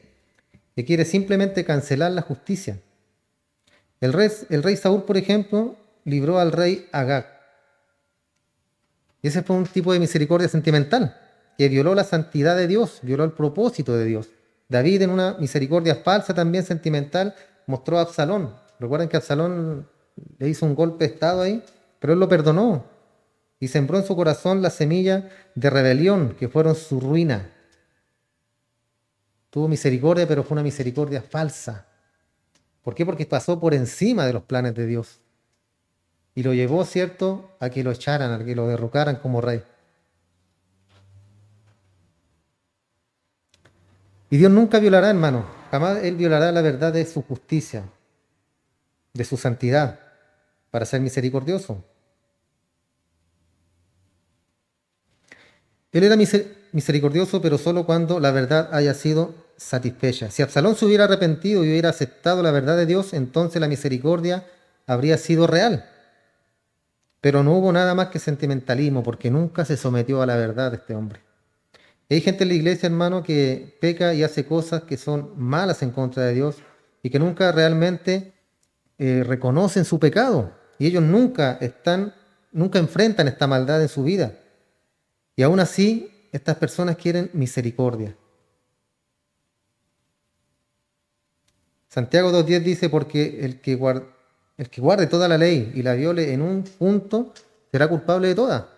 S1: que quiere simplemente cancelar la justicia. El rey Saúl, por ejemplo, libró al rey Agag. Y ese fue un tipo de misericordia sentimental, que violó la santidad de Dios, violó el propósito de Dios. David, en una misericordia falsa también sentimental, mostró a Absalón. Recuerden que Absalón le hizo un golpe de estado ahí, pero él lo perdonó y sembró en su corazón la semilla de rebelión, que fueron su ruina. Tuvo misericordia, pero fue una misericordia falsa. ¿Por qué? Porque pasó por encima de los planes de Dios. Y lo llevó, ¿cierto?, a que lo echaran, a que lo derrocaran como rey. Y Dios nunca violará, hermano. Jamás Él violará la verdad de su justicia, de su santidad, para ser misericordioso. Él era misericordioso, pero solo cuando la verdad haya sido satisfecha. Si Absalón se hubiera arrepentido y hubiera aceptado la verdad de Dios, entonces la misericordia habría sido real. Pero no hubo nada más que sentimentalismo, porque nunca se sometió a la verdad de este hombre. Y hay gente en la iglesia, hermano, que peca y hace cosas que son malas en contra de Dios y que nunca realmente reconocen su pecado. Y ellos nunca enfrentan esta maldad en su vida. Y aún así, estas personas quieren misericordia. Santiago 2.10 dice, porque el que guarde toda la ley y la viole en un punto, será culpable de toda.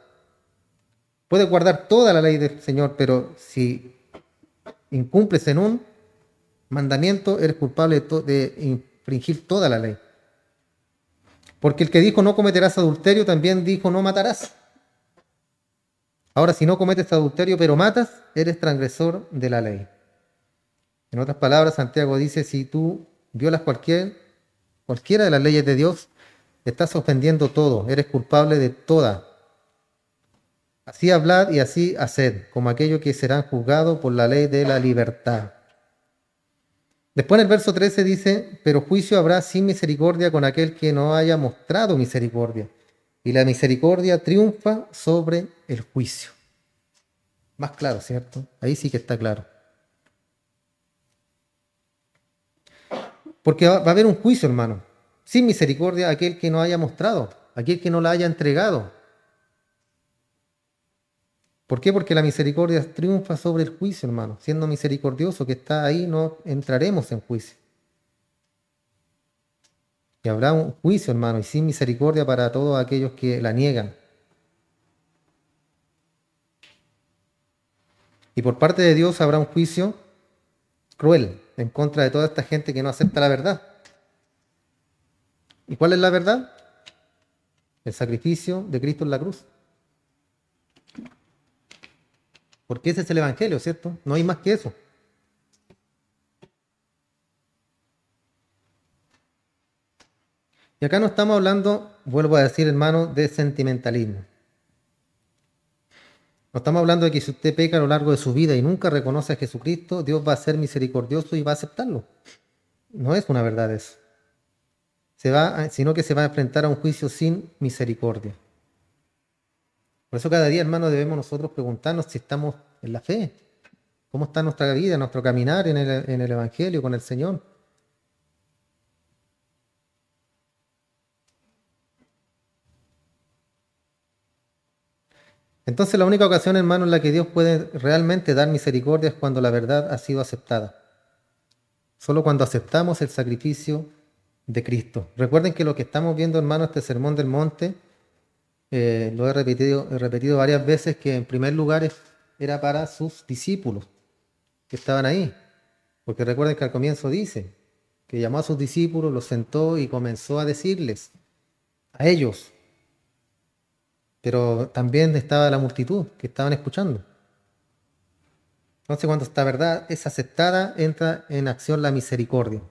S1: Puedes guardar toda la ley del Señor, pero si incumples en un mandamiento, eres culpable de infringir toda la ley. Porque el que dijo no cometerás adulterio, también dijo no matarás. Ahora, si no cometes adulterio pero matas, eres transgresor de la ley. En otras palabras, Santiago dice, si tú violas cualquiera de las leyes de Dios, estás ofendiendo todo, eres culpable de toda. Así hablad y así haced, como aquellos que serán juzgados por la ley de la libertad. Después en el verso 13 dice, pero juicio habrá sin misericordia con aquel que no haya mostrado misericordia. Y la misericordia triunfa sobre el juicio. Más claro, ¿cierto? Ahí sí que está claro. Porque va a haber un juicio, hermano. Sin misericordia aquel que no haya mostrado, aquel que no la haya entregado. ¿Por qué? Porque la misericordia triunfa sobre el juicio, hermano. Siendo misericordioso que está ahí, no entraremos en juicio. Y habrá un juicio, hermano, y sin misericordia para todos aquellos que la niegan. Y por parte de Dios habrá un juicio cruel en contra de toda esta gente que no acepta la verdad. ¿Y cuál es la verdad? El sacrificio de Cristo en la cruz. Porque ese es el Evangelio, ¿cierto? No hay más que eso. Y acá no estamos hablando, vuelvo a decir, hermano, de sentimentalismo. No estamos hablando de que si usted peca a lo largo de su vida y nunca reconoce a Jesucristo, Dios va a ser misericordioso y va a aceptarlo. No es una verdad eso. Sino que se va a enfrentar a un juicio sin misericordia. Por eso cada día, hermano, debemos nosotros preguntarnos si estamos en la fe. ¿Cómo está nuestra vida, nuestro caminar en el Evangelio con el Señor? Entonces la única ocasión, hermano, en la que Dios puede realmente dar misericordia es cuando la verdad ha sido aceptada. Solo cuando aceptamos el sacrificio de Cristo. Recuerden que lo que estamos viendo, hermano, este sermón del monte, lo he repetido varias veces, que en primer lugar era para sus discípulos que estaban ahí. Porque recuerden que al comienzo dice que llamó a sus discípulos, los sentó y comenzó a decirles, a ellos, pero también estaba la multitud que estaban escuchando. Entonces, cuando esta verdad es aceptada, entra en acción la misericordia.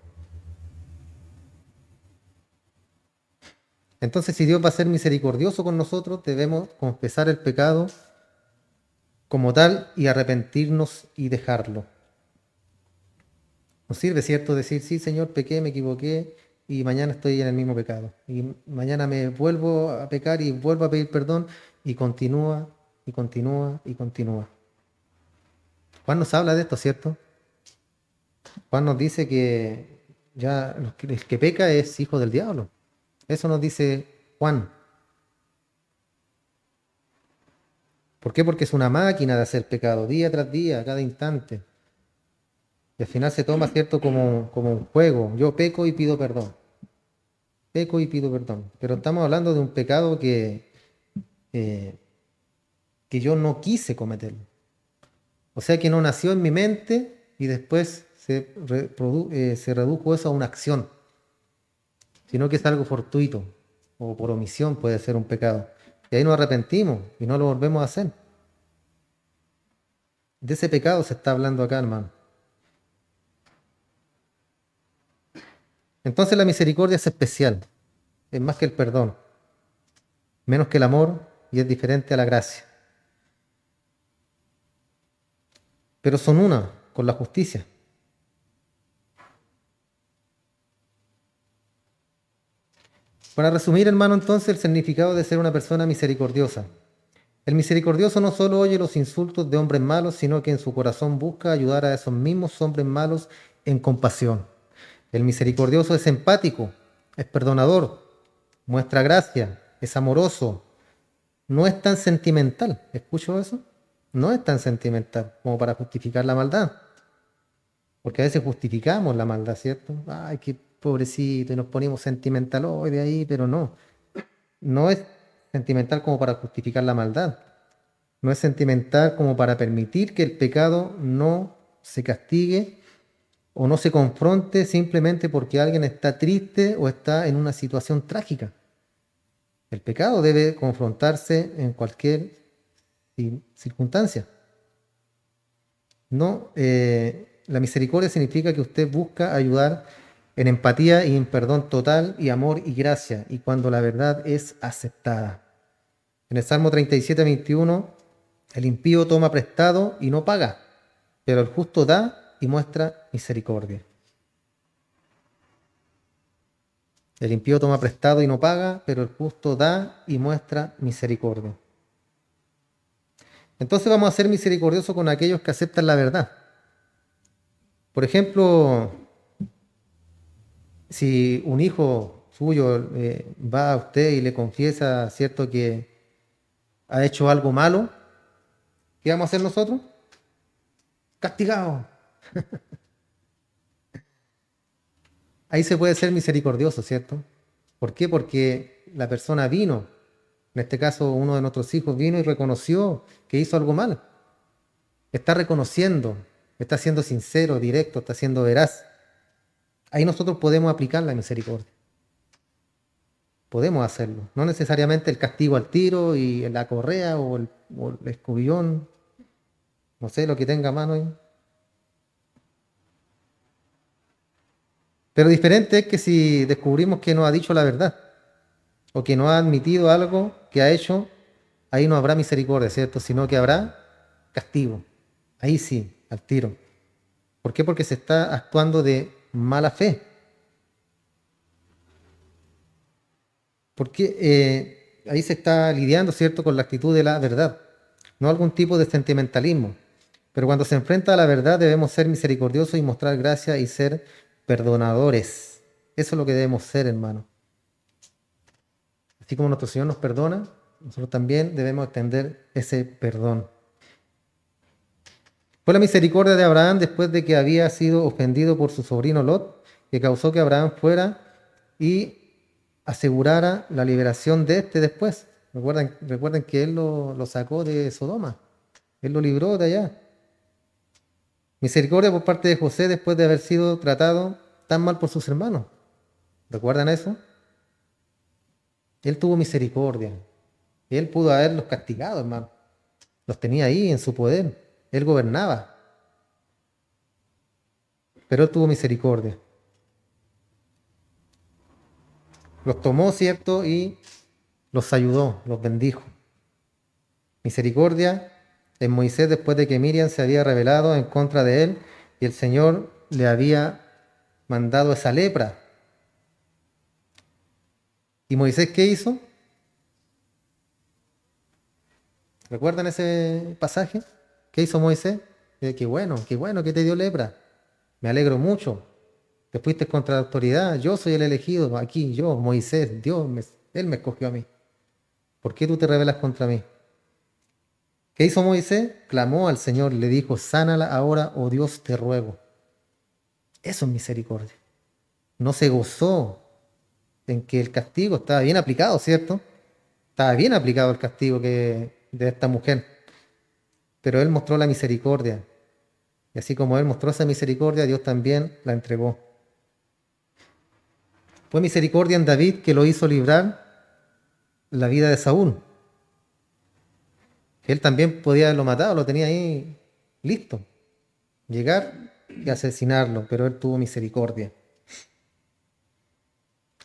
S1: Entonces, si Dios va a ser misericordioso con nosotros, debemos confesar el pecado como tal y arrepentirnos y dejarlo. Nos sirve, ¿cierto?, decir, sí, Señor, pequé, me equivoqué y mañana estoy en el mismo pecado. Y mañana me vuelvo a pecar y vuelvo a pedir perdón y continúa y continúa y continúa. Juan nos habla de esto, ¿cierto? Juan nos dice que ya el que peca es hijo del diablo. Eso nos dice Juan. ¿Por qué? Porque es una máquina de hacer pecado día tras día, cada instante. Y al final se toma, ¿cierto?, como un juego. Yo peco y pido perdón. Peco y pido perdón. Pero estamos hablando de un pecado eh, que yo no quise cometerlo. O sea que no nació en mi mente y después se redujo eso a una acción, sino que es algo fortuito o por omisión puede ser un pecado. Y ahí nos arrepentimos y no lo volvemos a hacer. De ese pecado se está hablando acá, hermano. Entonces la misericordia es especial, es más que el perdón, menos que el amor y es diferente a la gracia. Pero son una con la justicia. Para resumir, hermano, entonces el significado de ser una persona misericordiosa. El misericordioso no solo oye los insultos de hombres malos, sino que en su corazón busca ayudar a esos mismos hombres malos en compasión. El misericordioso es empático, es perdonador, muestra gracia, es amoroso, no es tan sentimental. ¿Escucho eso? No es tan sentimental como para justificar la maldad. Porque a veces justificamos la maldad, ¿cierto? Ay, qué pobrecito, y nos ponemos sentimental hoy de ahí, pero no. No es sentimental como para justificar la maldad. No es sentimental como para permitir que el pecado no se castigue o no se confronte simplemente porque alguien está triste o está en una situación trágica. El pecado debe confrontarse en cualquier circunstancia. No, la misericordia significa que usted busca ayudar en empatía y en perdón total y amor y gracia, y cuando la verdad es aceptada. En el Salmo 37:21, el impío toma prestado y no paga, pero el justo da y muestra misericordia. El impío toma prestado y no paga, pero el justo da y muestra misericordia. Entonces vamos a ser misericordiosos con aquellos que aceptan la verdad. Por ejemplo, si un hijo suyo va a usted y le confiesa, cierto, que ha hecho algo malo, ¿qué vamos a hacer nosotros? Castigado. Ahí se puede ser misericordioso, ¿cierto? ¿Por qué? Porque la persona vino, en este caso uno de nuestros hijos vino y reconoció que hizo algo mal. Está reconociendo, está siendo sincero, directo, está siendo veraz. Ahí nosotros podemos aplicar la misericordia. Podemos hacerlo. No necesariamente el castigo al tiro y la correa o el escobillón, no sé, lo que tenga a mano ahí. Pero diferente es que si descubrimos que nos ha dicho la verdad o que no ha admitido algo que ha hecho, ahí no habrá misericordia, ¿cierto? Sino que habrá castigo. Ahí sí, al tiro. ¿Por qué? Porque se está actuando de mala fe. Porque ahí se está lidiando, ¿cierto?, con la actitud de la verdad, no algún tipo de sentimentalismo. Pero cuando se enfrenta a la verdad debemos ser misericordiosos y mostrar gracia y ser perdonadores. Eso es lo que debemos ser, hermano. Así como nuestro Señor nos perdona, nosotros también debemos extender ese perdón. Fue la misericordia de Abraham después de que había sido ofendido por su sobrino Lot, que causó que Abraham fuera y asegurara la liberación de este después. Recuerden que él lo sacó de Sodoma, él lo libró de allá. Misericordia por parte de José después de haber sido tratado tan mal por sus hermanos. ¿Recuerdan eso? Él tuvo misericordia. Él pudo haberlos castigado, hermano. Los tenía ahí en su poder. Él gobernaba. Pero él tuvo misericordia. Los tomó, ¿cierto? Y los ayudó, los bendijo. Misericordia en Moisés después de que Miriam se había rebelado en contra de él y el Señor le había mandado esa lepra. ¿Y Moisés qué hizo? ¿Recuerdan ese pasaje? ¿Qué hizo Moisés? Qué bueno que te dio lepra. Me alegro mucho. Te fuiste contra la autoridad. Yo soy el elegido aquí, yo, Moisés, Él me escogió a mí. ¿Por qué tú te rebelas contra mí? ¿Qué hizo Moisés? Clamó al Señor, le dijo, sánala ahora, oh Dios, te ruego. Eso es misericordia. No se gozó en que el castigo estaba bien aplicado, ¿cierto? Estaba bien aplicado el castigo de esta mujer. Pero él mostró la misericordia. Y así como él mostró esa misericordia, Dios también la entregó. Fue misericordia en David que lo hizo librar la vida de Saúl. Él también podía haberlo matado, lo tenía ahí listo. Llegar y asesinarlo, pero él tuvo misericordia.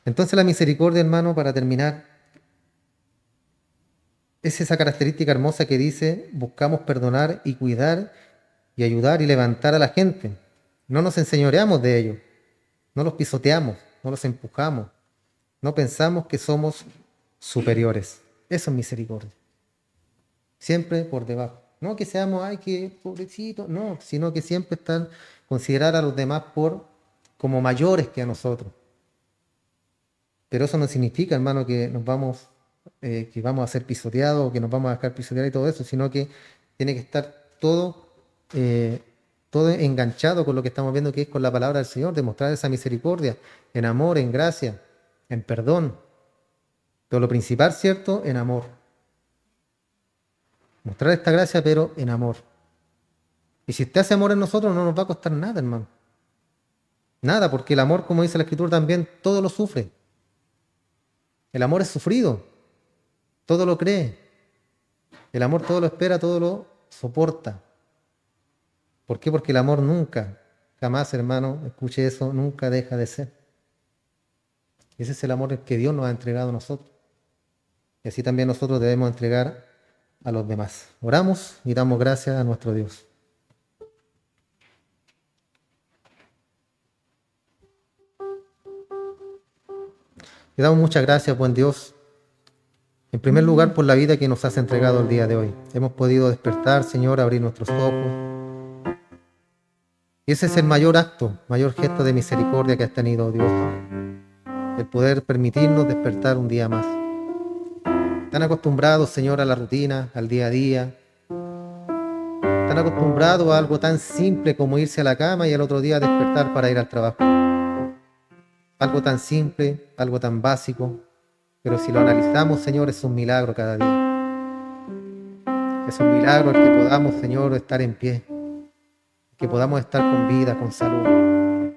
S1: Entonces la misericordia, hermano, para terminar, es esa característica hermosa que dice, buscamos perdonar y cuidar y ayudar y levantar a la gente. No nos enseñoreamos de ellos, no los pisoteamos, no los empujamos, no pensamos que somos superiores. Eso es misericordia. Siempre por debajo. No que seamos, ay, que pobrecito, no, sino que siempre están considerar a los demás como mayores que a nosotros. Pero eso no significa, hermano, que que vamos a ser pisoteados o que nos vamos a dejar pisotear y todo eso, sino que tiene que estar eh, todo enganchado con lo que estamos viendo, que es con la palabra del Señor, demostrar esa misericordia en amor, en gracia, en perdón. Pero lo principal, ¿cierto? En amor. Mostrar esta gracia, pero en amor. Y si usted hace amor en nosotros, no nos va a costar nada, hermano. Nada, porque el amor, como dice la Escritura también, todo lo sufre. El amor es sufrido, todo lo cree. El amor todo lo espera, todo lo soporta. ¿Por qué? Porque el amor nunca, jamás, hermano, escuche eso, nunca deja de ser. Ese es el amor que Dios nos ha entregado a nosotros. Y así también nosotros debemos entregar a los demás. Oramos y damos gracias a nuestro Dios. Le damos muchas gracias, buen Dios. En primer lugar, por la vida que nos has entregado el día de hoy. Hemos podido despertar, Señor, abrir nuestros ojos. Y ese es el mayor acto, mayor gesto de misericordia que has tenido, Dios. El poder permitirnos despertar un día más. Tan acostumbrados, Señor, a la rutina, al día a día. Tan acostumbrados a algo tan simple como irse a la cama y al otro día despertar para ir al trabajo. Algo tan simple, algo tan básico. Pero si lo analizamos, Señor, es un milagro cada día. Es un milagro el que podamos, Señor, estar en pie. Que podamos estar con vida, con salud.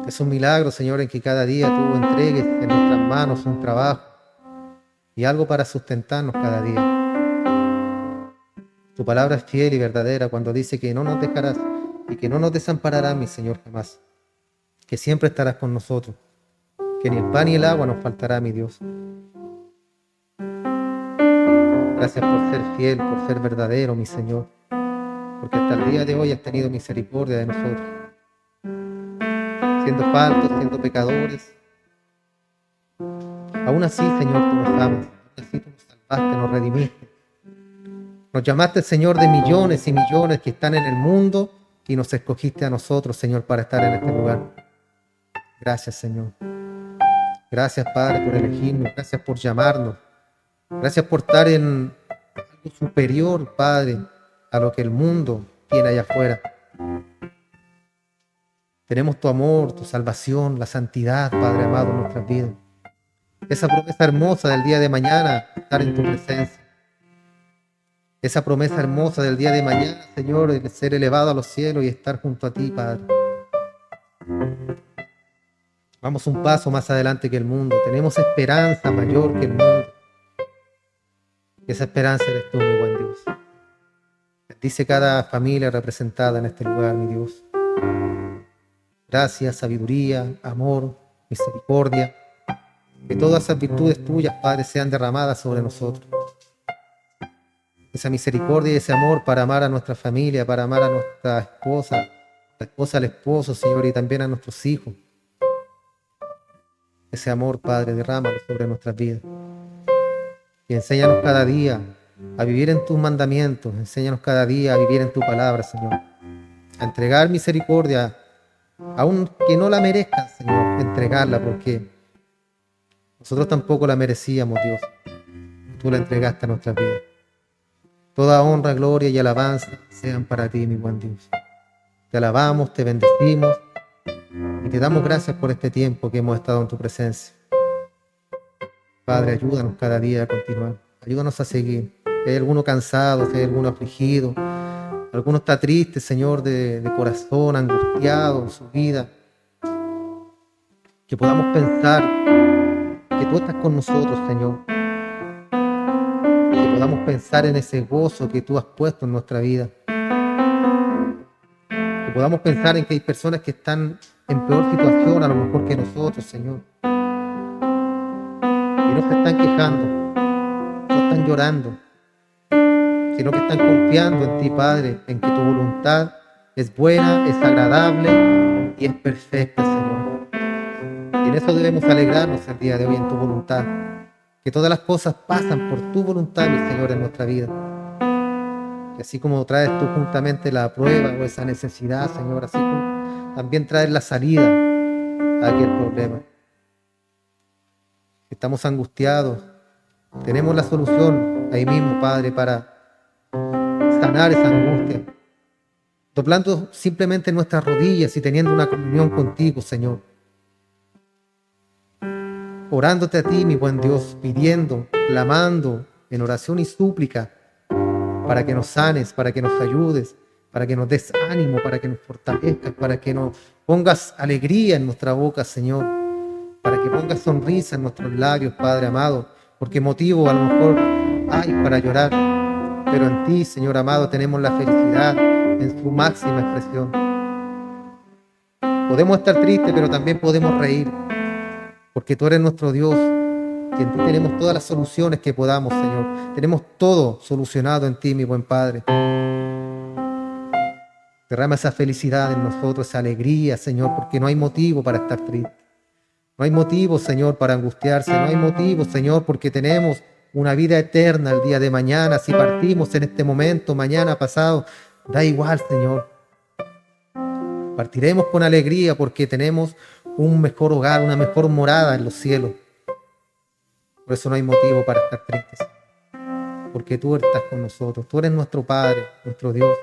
S1: Es un milagro, Señor, en que cada día tú entregues en nuestras manos un trabajo y algo para sustentarnos cada día. Tu palabra es fiel y verdadera cuando dice que no nos dejarás y que no nos desampararás, mi Señor, jamás. Que siempre estarás con nosotros. Que ni el pan ni el agua nos faltará, mi Dios. Gracias por ser fiel, por ser verdadero, mi Señor. Porque hasta el día de hoy has tenido misericordia de nosotros. Siendo faltos, siendo pecadores. Aún así, Señor, tú nos amas. Aún que así tú nos salvaste, nos redimiste. Nos llamaste, Señor, de millones y millones que están en el mundo y nos escogiste a nosotros, Señor, para estar en este lugar. Gracias, Señor. Gracias, Padre, por elegirnos. Gracias por llamarnos. Gracias por estar en algo superior, Padre, a lo que el mundo tiene allá afuera. Tenemos tu amor, tu salvación, la santidad, Padre amado, en nuestras vidas. Esa promesa hermosa del día de mañana, estar en tu presencia. Esa promesa hermosa del día de mañana, Señor, de ser elevado a los cielos y estar junto a ti, Padre. Vamos un paso más adelante que el mundo. Tenemos esperanza mayor que el mundo. Y esa esperanza eres tú, mi buen Dios. Bendice cada familia representada en este lugar, mi Dios. Gracias, sabiduría, amor, misericordia. Que todas esas virtudes tuyas, Padre, sean derramadas sobre nosotros. Esa misericordia y ese amor para amar a nuestra familia, para amar a nuestra esposa, la esposa al esposo, Señor, y también a nuestros hijos. Ese amor, Padre, derrámalo sobre nuestras vidas. Y enséñanos cada día a vivir en tus mandamientos. Enséñanos cada día a vivir en tu palabra, Señor. A entregar misericordia, aunque no la merezcan, Señor. Entregarla porque nosotros tampoco la merecíamos, Dios. Tú la entregaste a nuestras vidas. Toda honra, gloria y alabanza sean para ti, mi buen Dios. Te alabamos, te bendecimos y te damos gracias por este tiempo que hemos estado en tu presencia. Padre, ayúdanos cada día a continuar. Ayúdanos a seguir. Si hay alguno cansado, si hay alguno afligido, alguno está triste, Señor, de corazón, angustiado en su vida, que podamos pensar que tú estás con nosotros, Señor. Que podamos pensar en ese gozo que tú has puesto en nuestra vida. Que podamos pensar en que hay personas que están en peor situación a lo mejor que nosotros, Señor. Y no se están quejando, no están llorando, sino que están confiando en ti, Padre, en que tu voluntad es buena, es agradable y es perfecta, Señor. Y en eso debemos alegrarnos el día de hoy, en tu voluntad. Que todas las cosas pasan por tu voluntad, mi Señor, en nuestra vida. Que así como traes tú juntamente la prueba o esa necesidad, Señor, así como también traes la salida a aquel problema. Estamos angustiados, tenemos la solución ahí mismo, Padre, para sanar esa angustia. Doblando simplemente nuestras rodillas y teniendo una comunión contigo, Señor. Orándote a ti, mi buen Dios, pidiendo, clamando en oración y súplica para que nos sanes, para que nos ayudes, para que nos des ánimo, para que nos fortalezcas, para que nos pongas alegría en nuestra boca, Señor, para que pongas sonrisa en nuestros labios, Padre amado, porque motivo a lo mejor hay para llorar, pero en ti, Señor amado, tenemos la felicidad en su máxima expresión. Podemos estar tristes, pero también podemos reír, porque tú eres nuestro Dios y en ti tenemos todas las soluciones que podamos, Señor. Tenemos todo solucionado en ti, mi buen Padre. Derrama esa felicidad en nosotros, esa alegría, Señor, porque no hay motivo para estar triste. No hay motivo, Señor, para angustiarse. No hay motivo, Señor, porque tenemos una vida eterna el día de mañana. Si partimos en este momento, mañana, pasado, da igual, Señor. Partiremos con alegría porque tenemos un mejor hogar, una mejor morada en los cielos. Por eso no hay motivo para estar tristes. Porque tú estás con nosotros. Tú eres nuestro Padre, nuestro Dios.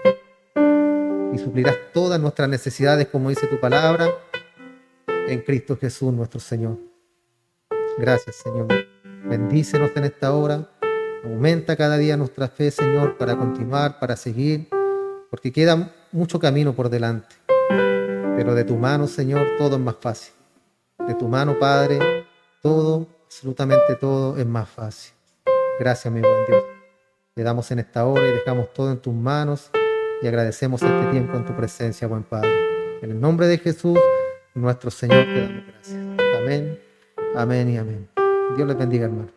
S1: Y suplirás todas nuestras necesidades, como dice tu palabra, en Cristo Jesús, nuestro Señor. Gracias, Señor. Bendícenos en esta hora. Aumenta cada día nuestra fe, Señor, para continuar, para seguir, porque queda mucho camino por delante. Pero de tu mano, Señor, todo es más fácil. De tu mano, Padre, todo, absolutamente todo es más fácil. Gracias, mi buen Dios. Le damos en esta hora y dejamos todo en tus manos y agradecemos este tiempo en tu presencia, buen Padre. En el nombre de Jesús, nuestro Señor, te damos gracias. Amén, amén y amén. Dios les bendiga, hermano.